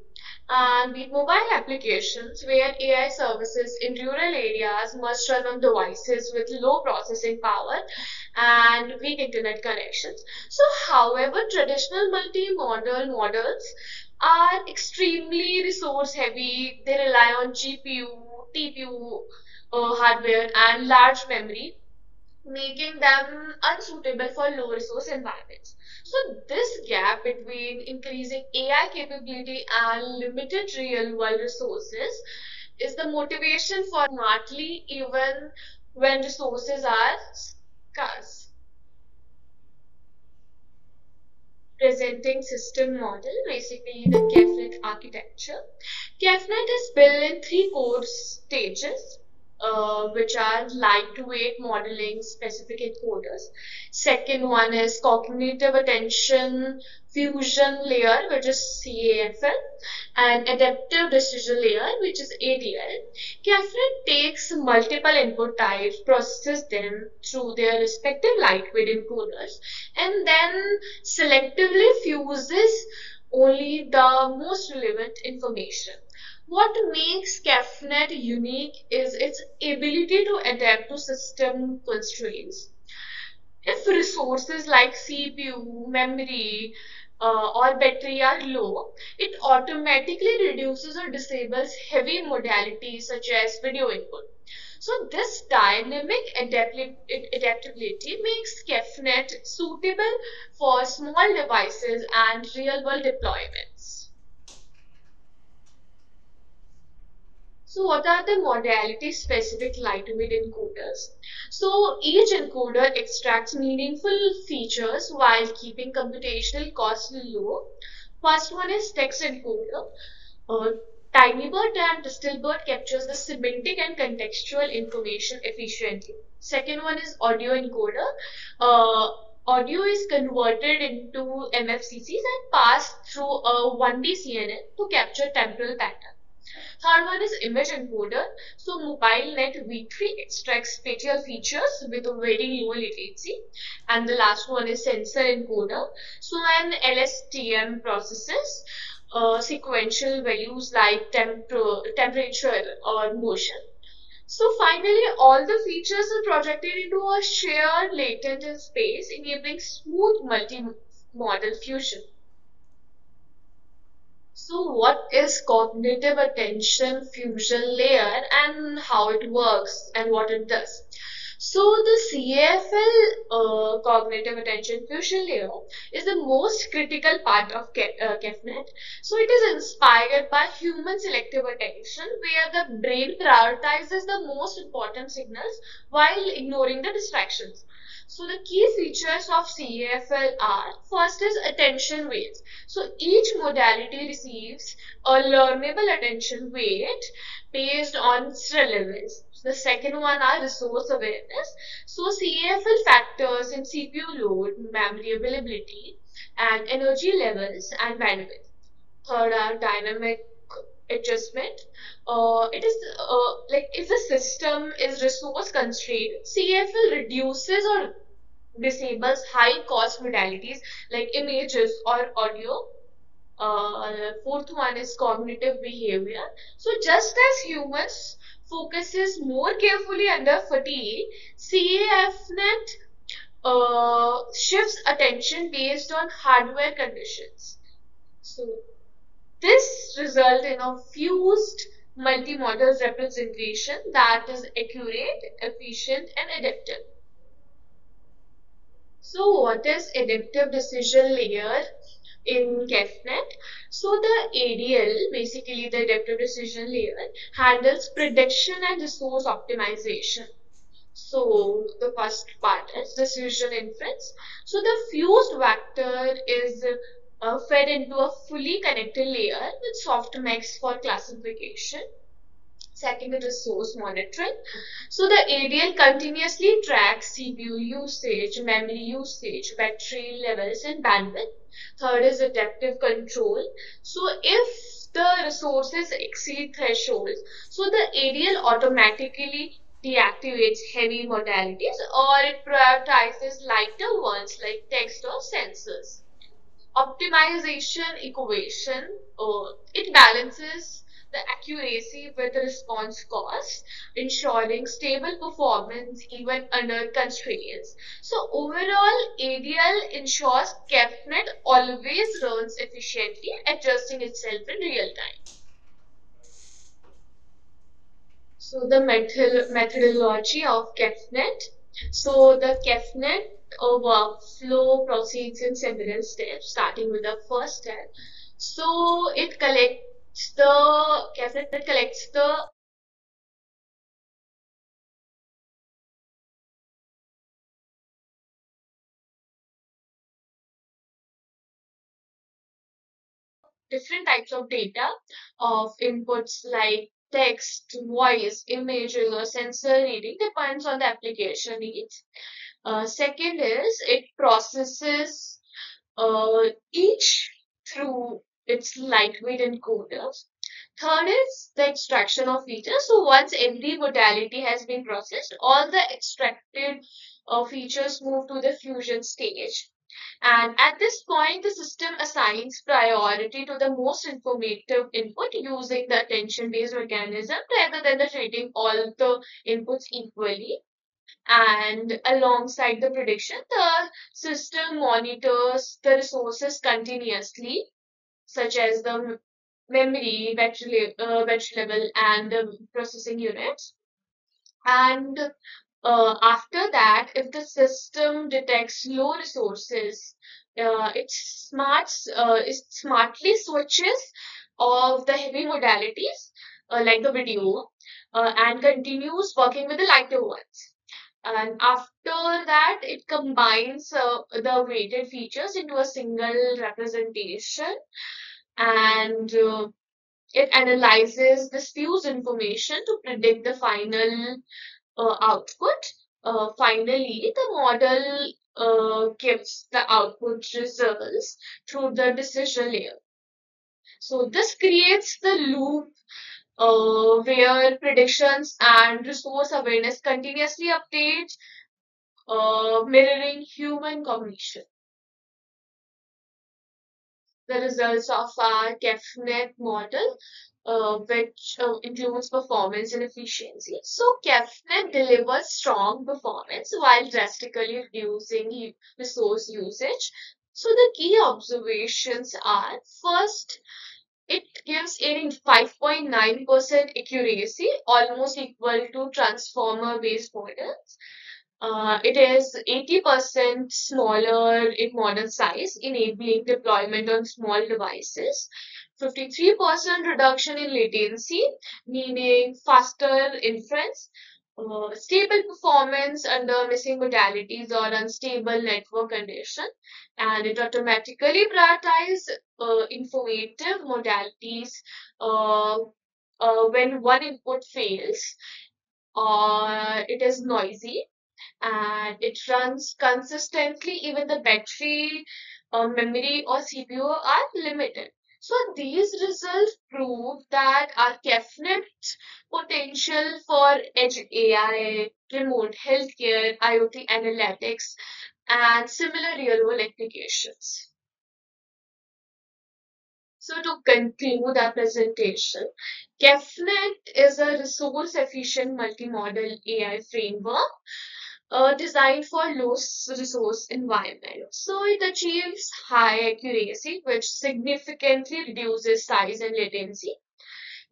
And with mobile applications, where AI services in rural areas must run on devices with low processing power and weak internet connections. So, however, traditional multimodal models are extremely resource heavy. They rely on GPU, TPU, hardware, and large memory, making them unsuitable for low resource environments. So, this gap between increasing AI capability and limited real world resources is the motivation for smartly even when resources are scarce. Presenting system model, basically the CAFNet architecture. CAFNet is built in three core stages, which are lightweight modeling specific encoders. Second one is cognitive attention fusion layer, which is CAFL, and adaptive decision layer, which is ADL. CAFNet takes multiple input types, processes them through their respective lightweight encoders, and then selectively fuses only the most relevant information. What makes CAFNet unique is its ability to adapt to system constraints. If resources like CPU, memory, or battery are low, it automatically reduces or disables heavy modalities such as video input. So this dynamic adaptability makes CAFNet suitable for small devices and real-world deployments. So what are the modality-specific lightweight encoders? So each encoder extracts meaningful features while keeping computational costs low. First one is text encoder. Uh, Tinybird and Distilbird captures the semantic and contextual information efficiently. Second one is audio encoder. Uh, Audio is converted into MFCCs and passed through a 1D CNN to capture temporal pattern. Third one is image encoder. So MobileNet V3 extracts spatial features with a very low latency. And the last one is sensor encoder. So an LSTM processes sequential values like temperature or motion. So finally, all the features are projected into a shared latent space, enabling smooth multi-model fusion. So, what is cognitive attention fusion layer and how it works and what it does? So, the CAFL cognitive attention fusion layer is the most critical part of CAFNet. So, it is inspired by human selective attention, where the brain prioritizes the most important signals while ignoring the distractions. So the key features of CAFL are, first is attention weights. So each modality receives a learnable attention weight based on its relevance. The second one are resource awareness. So CAFL factors in CPU load, memory availability, and energy levels and bandwidth. Third are dynamic adjustment. It is like if the system is resource constrained, CAFL reduces or disables high cost modalities like images or audio. Fourth one is cognitive behavior. So just as humans focuses more carefully under fatigue, CAFNet shifts attention based on hardware conditions. So this result in a fused multimodal representation that is accurate, efficient, and adaptive. So what is adaptive decision layer in CAFNet? So the ADL, basically the adaptive decision layer, handles prediction and resource optimization. So the first part is decision inference. So the fused vector is fed into a fully connected layer with softmax for classification. Second is resource monitoring. So the ADL continuously tracks CPU usage, memory usage, battery levels, and bandwidth. Third is adaptive control. So if the resources exceed thresholds, so the ADL automatically deactivates heavy modalities or it prioritizes lighter ones like text or sensors. Optimization equation, it balances the accuracy with the response cost, ensuring stable performance even under constraints. So overall, ADL ensures CAFNet always runs efficiently, adjusting itself in real time. So the methodology of CAFNet. So the CAFNet workflow proceeds in several steps, starting with the first step. So it collects the CAFNet collects the different types of data of inputs like text, voice, images, or sensor reading depends on the application needs. Second is it processes each through its lightweight encoders. Third is the extraction of features. So once every modality has been processed, all the extracted features move to the fusion stage. And at this point, the system assigns priority to the most informative input using the attention-based mechanism rather than the treating all the inputs equally. And alongside the prediction, the system monitors the resources continuously, such as the memory, battery level, and the processing units. And after that, if the system detects low resources, it smartly switches off the heavy modalities like the video and continues working with the lighter ones. And after that, it combines the weighted features into a single representation and it analyzes this fused information to predict the final output. Finally, the model gives the output results through the decision layer. So this creates the loop where predictions and resource awareness continuously update, mirroring human cognition. The results of our CAFNet model, which includes performance and efficiency. So CAFNet delivers strong performance while drastically reducing resource usage. So the key observations are first, it gives 85.9% accuracy, almost equal to transformer-based models. It is 80% smaller in modern size, enabling deployment on small devices. 53% reduction in latency, meaning faster inference. Stable performance under missing modalities or unstable network condition. And it automatically prioritizes informative modalities when one input fails or it is noisy, and it runs consistently. Even the battery, memory, or CPU are limited. So these results prove that our CAFNet potential for edge AI, remote healthcare, IoT analytics, and similar real-world applications. So to conclude our presentation, CAFNet is a resource-efficient multimodal AI framework designed for low resource environments. So it achieves high accuracy, which significantly reduces size and latency.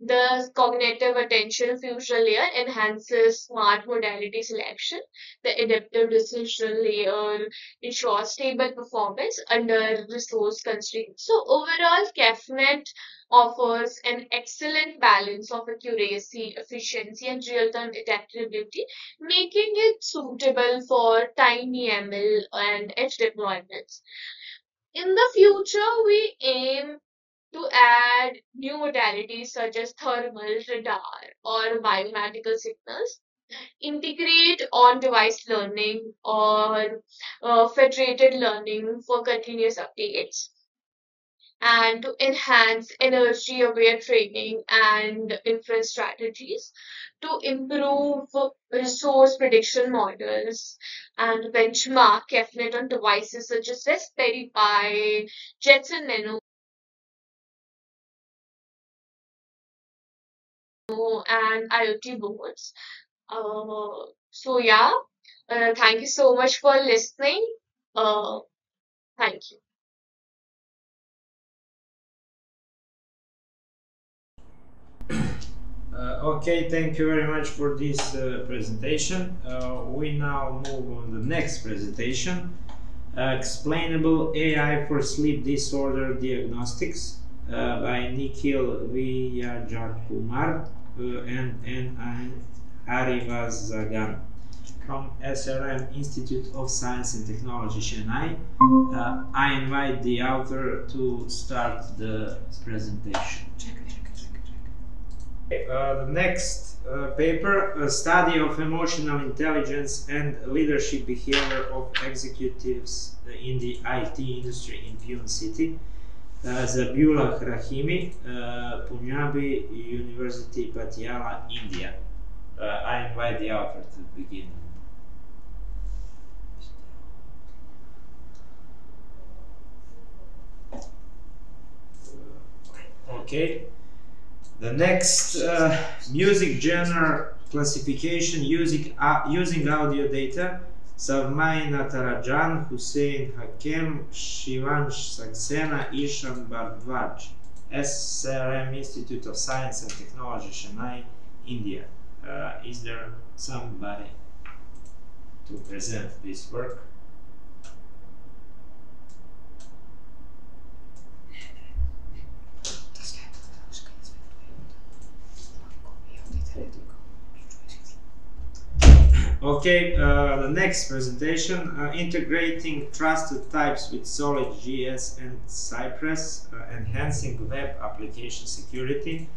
The cognitive attention fusion layer enhances smart modality selection. The adaptive decision layer ensures stable performance under resource constraints. So overall, CAFNet offers an excellent balance of accuracy, efficiency, and real-time adaptability, making it suitable for tiny ML and edge deployments. In the future, we aim to add new modalities such as thermal, radar, or biomedical signals, integrate on-device learning or federated learning for continuous updates, and to enhance energy-aware training and inference strategies, to improve resource prediction models, and benchmark CAFNet on devices such as Raspberry Pi, Jetson Nano, and IoT boards. So yeah, thank you so much for listening. Uh, Thank you.
Okay, thank you very much for this presentation. We now move on the next presentation. Explainable AI for Sleep Disorder Diagnostics by Nikhil Vijayakumar and N. Harivazagan from SRM Institute of Science and Technology, Chennai. I invite the author to start the presentation. The next paper, a study of emotional intelligence and leadership behavior of executives in the IT industry in Pune City. Zabullah Rahimi, Punjabi University, Patiala, India. I invite the author to begin. Okay. The next music genre classification using audio data. Savmai Natarajan, Hussein Hakem, Shivansh Saxena, Ishan Bhardwaj, SRM Institute of Science and Technology, Chennai, India. Is there somebody to present this work? Okay, the next presentation, integrating trusted types with SolidJS and Cypress, enhancing web application security.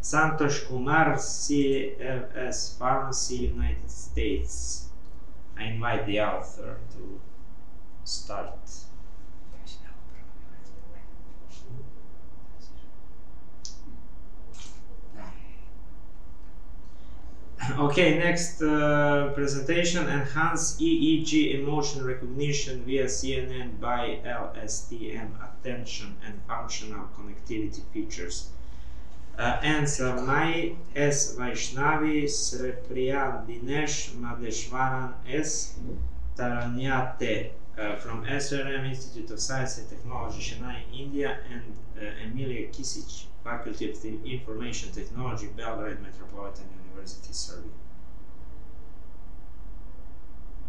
Santosh Kumar, CFS Pharmacy, United States. I invite the author to start. Okay, next presentation, enhance EEG emotion recognition via CNN by LSTM attention and functional connectivity features. Answer Mai S. Vaishnavi, Srepriya Dinesh, Madeshwaran S. Taranyate from SRM Institute of Science and Technology, Chennai, India, and Emilia Kisic, Faculty of Information Technology, Belgrade Metropolitan University, Serbia.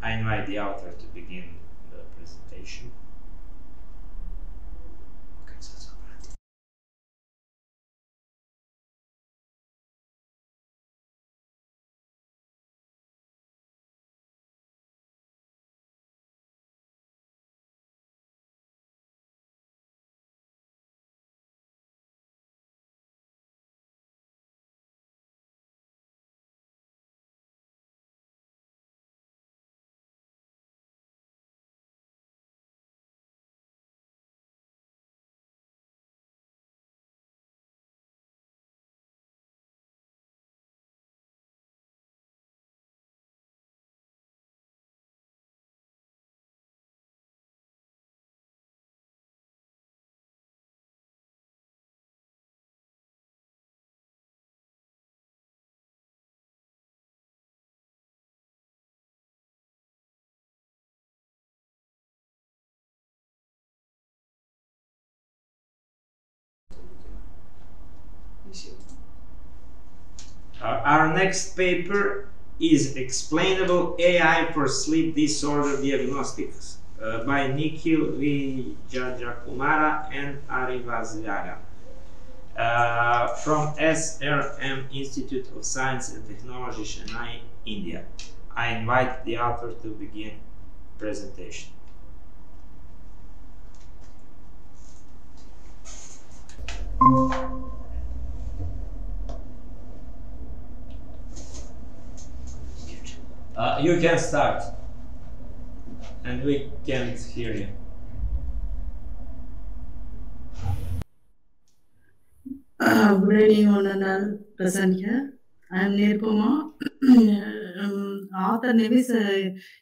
I invite the author to begin the presentation. Our next paper is Explainable AI for Sleep Disorder Diagnostics by Nikhil Vijayakumara and Arivasgara from SRM Institute of Science and Technology, Chennai, India. I invite the author to begin presentation. You can start, and we can't hear you.
Good evening, one and all present here. I am Nirupama. Author name is,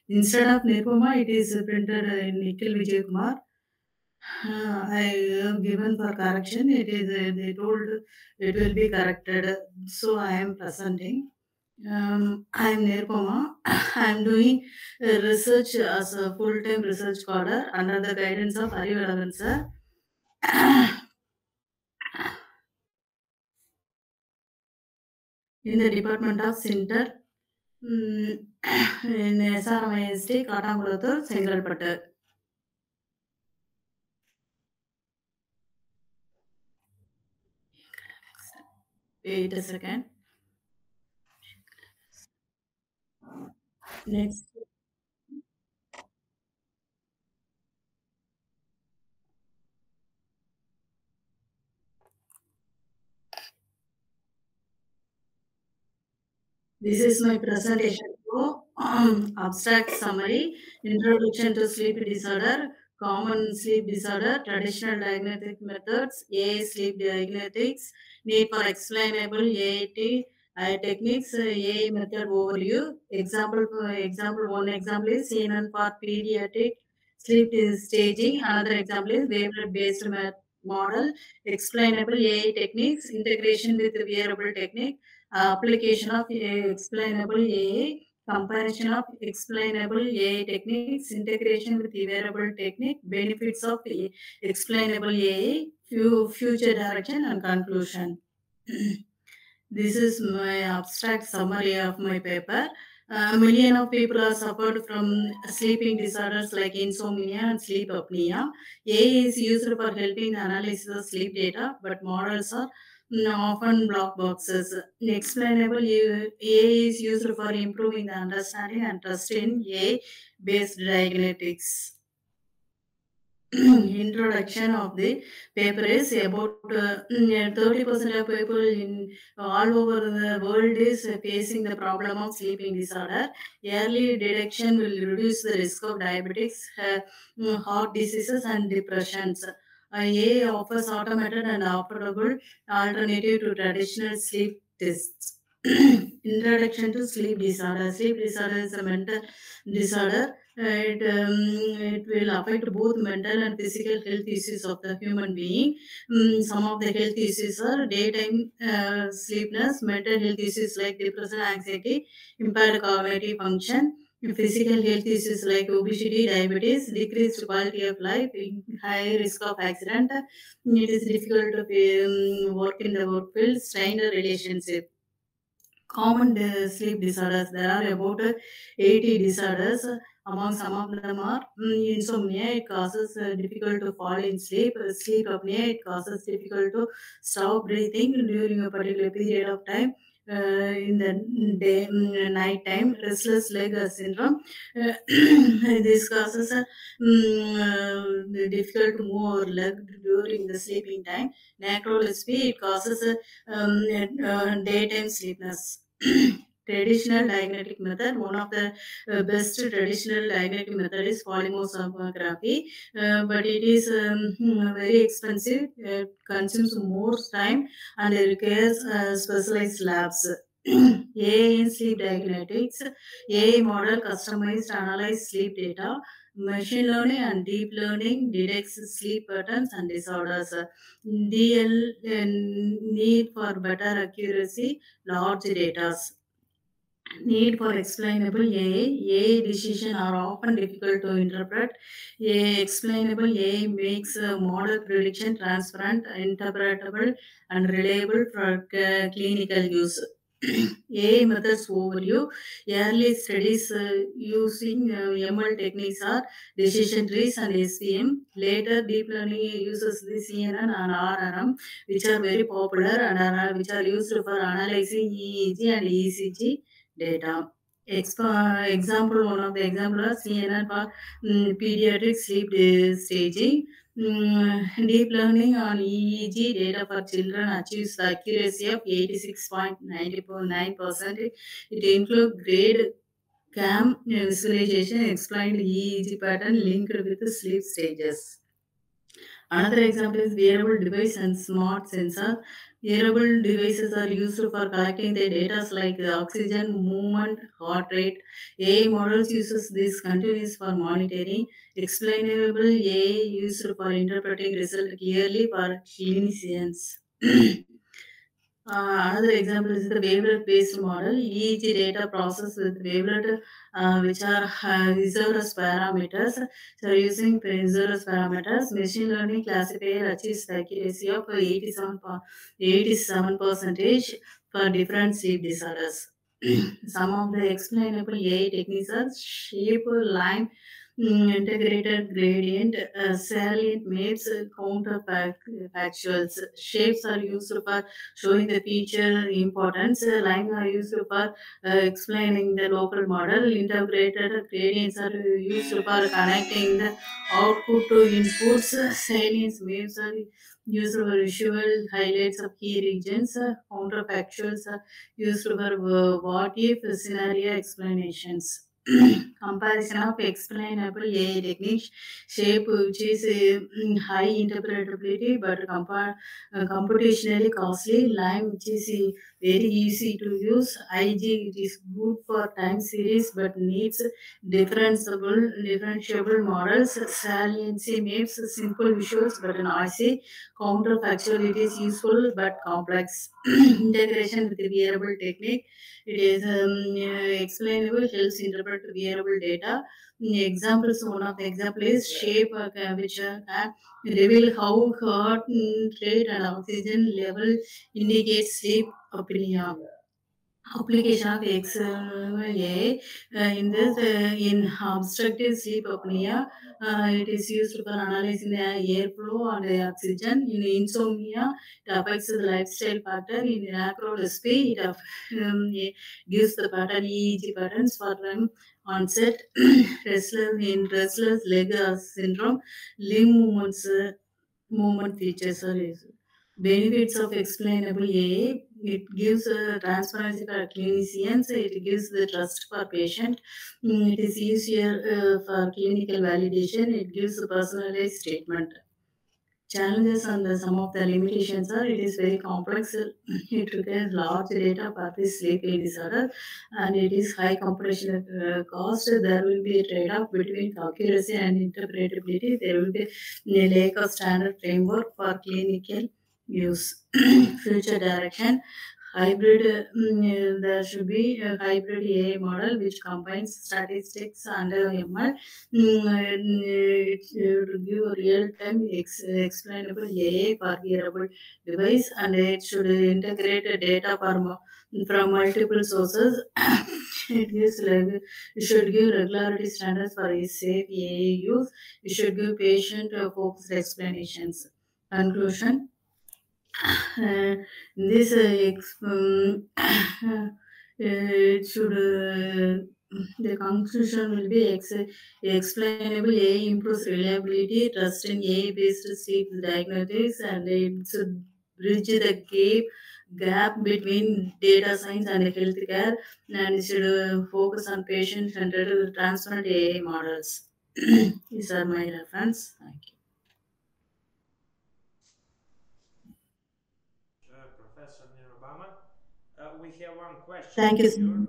instead of Nirupama, it is printed Nikhil Vijayakumar. I have given for correction. It is they told it will be corrected, so I am presenting. I am Nirupama. I am doing research as a full-time research scholar under the guidance of Arivalavan sir. In the Department of Center in SRMIST, Katamkulathur, Sengalpattu. Wait a second. Next. This is my presentation. Abstract summary, introduction to sleep disorder, common sleep disorder, traditional diagnostic methods, AI sleep diagnostics, need for explainable AI techniques, AI method overview. One example is CNN for pediatric sleep staging. Another example is wavelet-based model, explainable AI techniques, integration with wearable technique, application of explainable AI, comparison of explainable AI techniques, integration with wearable technique, benefits of explainable AI, future direction and conclusion. This is my abstract summary of my paper. A million of people are suffered from sleeping disorders like insomnia and sleep apnea. AI is used for helping the analysis of sleep data, but models are often black boxes. Explainable AI is used for improving the understanding and trust in AI-based diagnostics. Introduction of the paper is about 30% of people in all over the world is facing the problem of sleeping disorder. Early detection will reduce the risk of diabetics, heart diseases, and depressions. AI offers automated and affordable alternative to traditional sleep tests. Introduction to sleep disorder. Sleep disorder is a mental disorder. It will affect both mental and physical health issues of the human being. Some of the health issues are daytime sleepiness, mental health issues like depression, anxiety, impaired cognitive function, physical health issues like obesity, diabetes, decreased quality of life, high risk of accident. It is difficult to work in the workfield, strained relationship. Common sleep disorders. There are about 80 disorders. Among some of them are insomnia. It causes difficult to fall in sleep. Sleep apnea. It causes difficult to stop breathing during a particular period of time. In the night time, restless leg syndrome. This causes difficult to move our leg during the sleeping time. Narcolepsy. It causes daytime sleepiness. Traditional diagnostic method. One of the best traditional diagnostic method is polymorphography, but it is very expensive, consumes more time, and it requires specialized labs. AI in sleep diagnostics. AI model customized analyze sleep data. Machine learning and deep learning detects sleep patterns and disorders. DL need for better accuracy, large data. Need for explainable AI decisions are often difficult to interpret. Explainable AI makes model prediction transparent, interpretable, and reliable for clinical use. AI methods overview. Early studies using ML techniques are decision trees and SVM. Later, deep learning uses the CNN and RRM, which are very popular and which are used for analyzing EEG and ECG data. Example, one of the examples CNN for pediatric sleep staging. Deep learning on EEG data for children achieves the accuracy of 86.9%. It includes grade CAM visualization, explained EEG pattern linked with sleep stages. Another example is wearable device and smart sensor. Wearable devices are used for collecting the data like the oxygen, movement, heart rate. AI models uses this continuous for monitoring. Explainable AI used for interpreting result clearly for clinicians. Another example is the wavelet-based model. EEG data processed with wavelet, which are reserved parameters. So using reserved parameters, machine learning classifier achieves the accuracy of 87 percentage for different sleep disorders. Some of the explainable AI techniques are shape, line, integrated gradient, salient maps, counterfactuals. Shapes are used for showing the feature importance. Line are used for explaining the local model. Integrated gradients are used for connecting the output to inputs. Salience waves are used for visual highlights of key regions. Counterfactuals are used for what if scenario explanations. Comparison of explainable AI techniques, shape which is high interpretability but computationally costly, Lime which is very easy to use, IG it is good for time series but needs differentiable models, saliency maps simple visuals but noisy, counterfactual it is useful but complex. Integration with the wearable technique, it is explainable, helps interpret wearable data. Examples, one of the example is shape which reveal how heart rate and oxygen level indicate sleep apnea. Application of XMA in this in obstructive sleep apnea, it is used for analyzing the airflow and the oxygen. In insomnia, it affects the lifestyle factor. In narcolepsy, it gives the pattern EEG patterns for onset. Restless leg syndrome, limb movements. Movement features are benefits of explainable AI. It gives transparency for clinicians. It gives the trust for patient. It is easier for clinical validation. It gives a personalized statement. Challenges and some of the limitations are it is very complex. It requires large data for this sleeping disorder and it is high compression cost. There will be a trade-off between accuracy and interpretability. There will be a lack of standard framework for clinical use. Future direction. Hybrid, there should be a hybrid AI model which combines statistics and ML. It should give a real-time explainable AI for wearable device and it should integrate data from multiple sources. It gives like it should give regularity standards for a safe AI use. It should give patient focused explanations. Conclusion. This it should the conclusion will be explainable AI improves reliability, trust in AI based sleep diagnostics, and it should bridge the gap between data science and healthcare, and it should focus on patient centered transparent AI models. These are my reference. Thank you.
Professor Nirobama. We have one question
Thank you,
for
sir.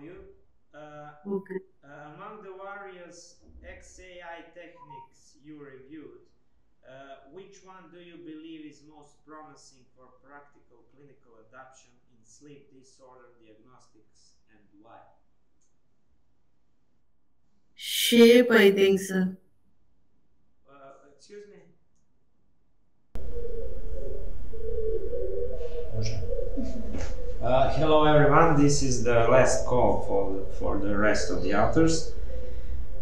you. Uh,
Okay.
Among the various XAI techniques you reviewed, which one do you believe is most promising for practical clinical adoption in sleep disorder diagnostics and why?
Shape, I think, sir.
Excuse me. Hello everyone, this is the last call for the rest of the authors.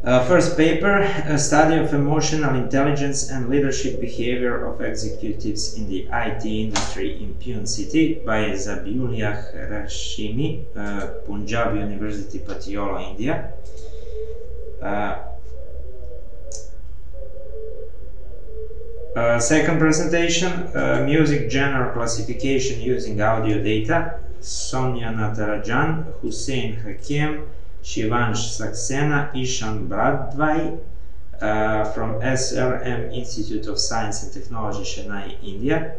First paper, a study of emotional intelligence and leadership behavior of executives in the IT industry in Pune City by Zabiullah Rashimi, Punjab University, Patiala, India. Second presentation, music genre classification using audio data, Sonia Natarajan, Hussein Hakim, Shivansh Saxena, Ishan Bradvai from SRM Institute of Science and Technology, Chennai, India.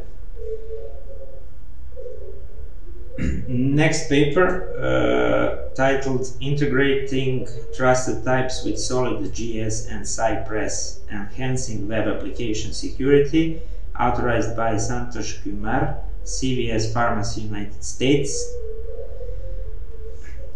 Next paper, titled Integrating Trusted Types with Solid.js and Cypress, Enhancing Web Application Security, authorized by Santosh Kumar, CVS Pharmacy, United States.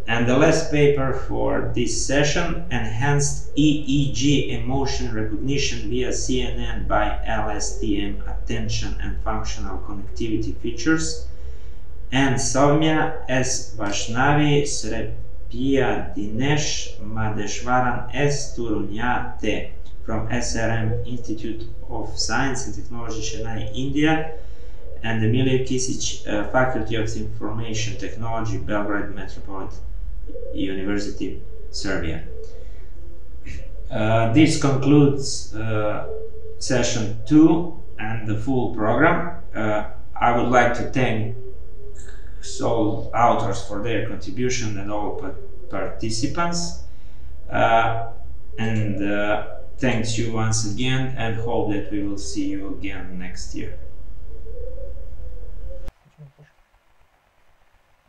And the last paper for this session, Enhanced EEG Emotion Recognition via CNN by LSTM Attention and Functional Connectivity Features, and Soumya S. Vaishnavi, Srepia Dinesh, Madeshwaran S. Turunya Te from SRM Institute of Science and Technology, Chennai, India, and Emilia Kisic, Faculty of Information Technology, Belgrade Metropolitan University, Serbia. This concludes session 2 and the full program. I would like to thank all authors for their contribution and all participants. Thanks you once again, and hope that we will see you again next year.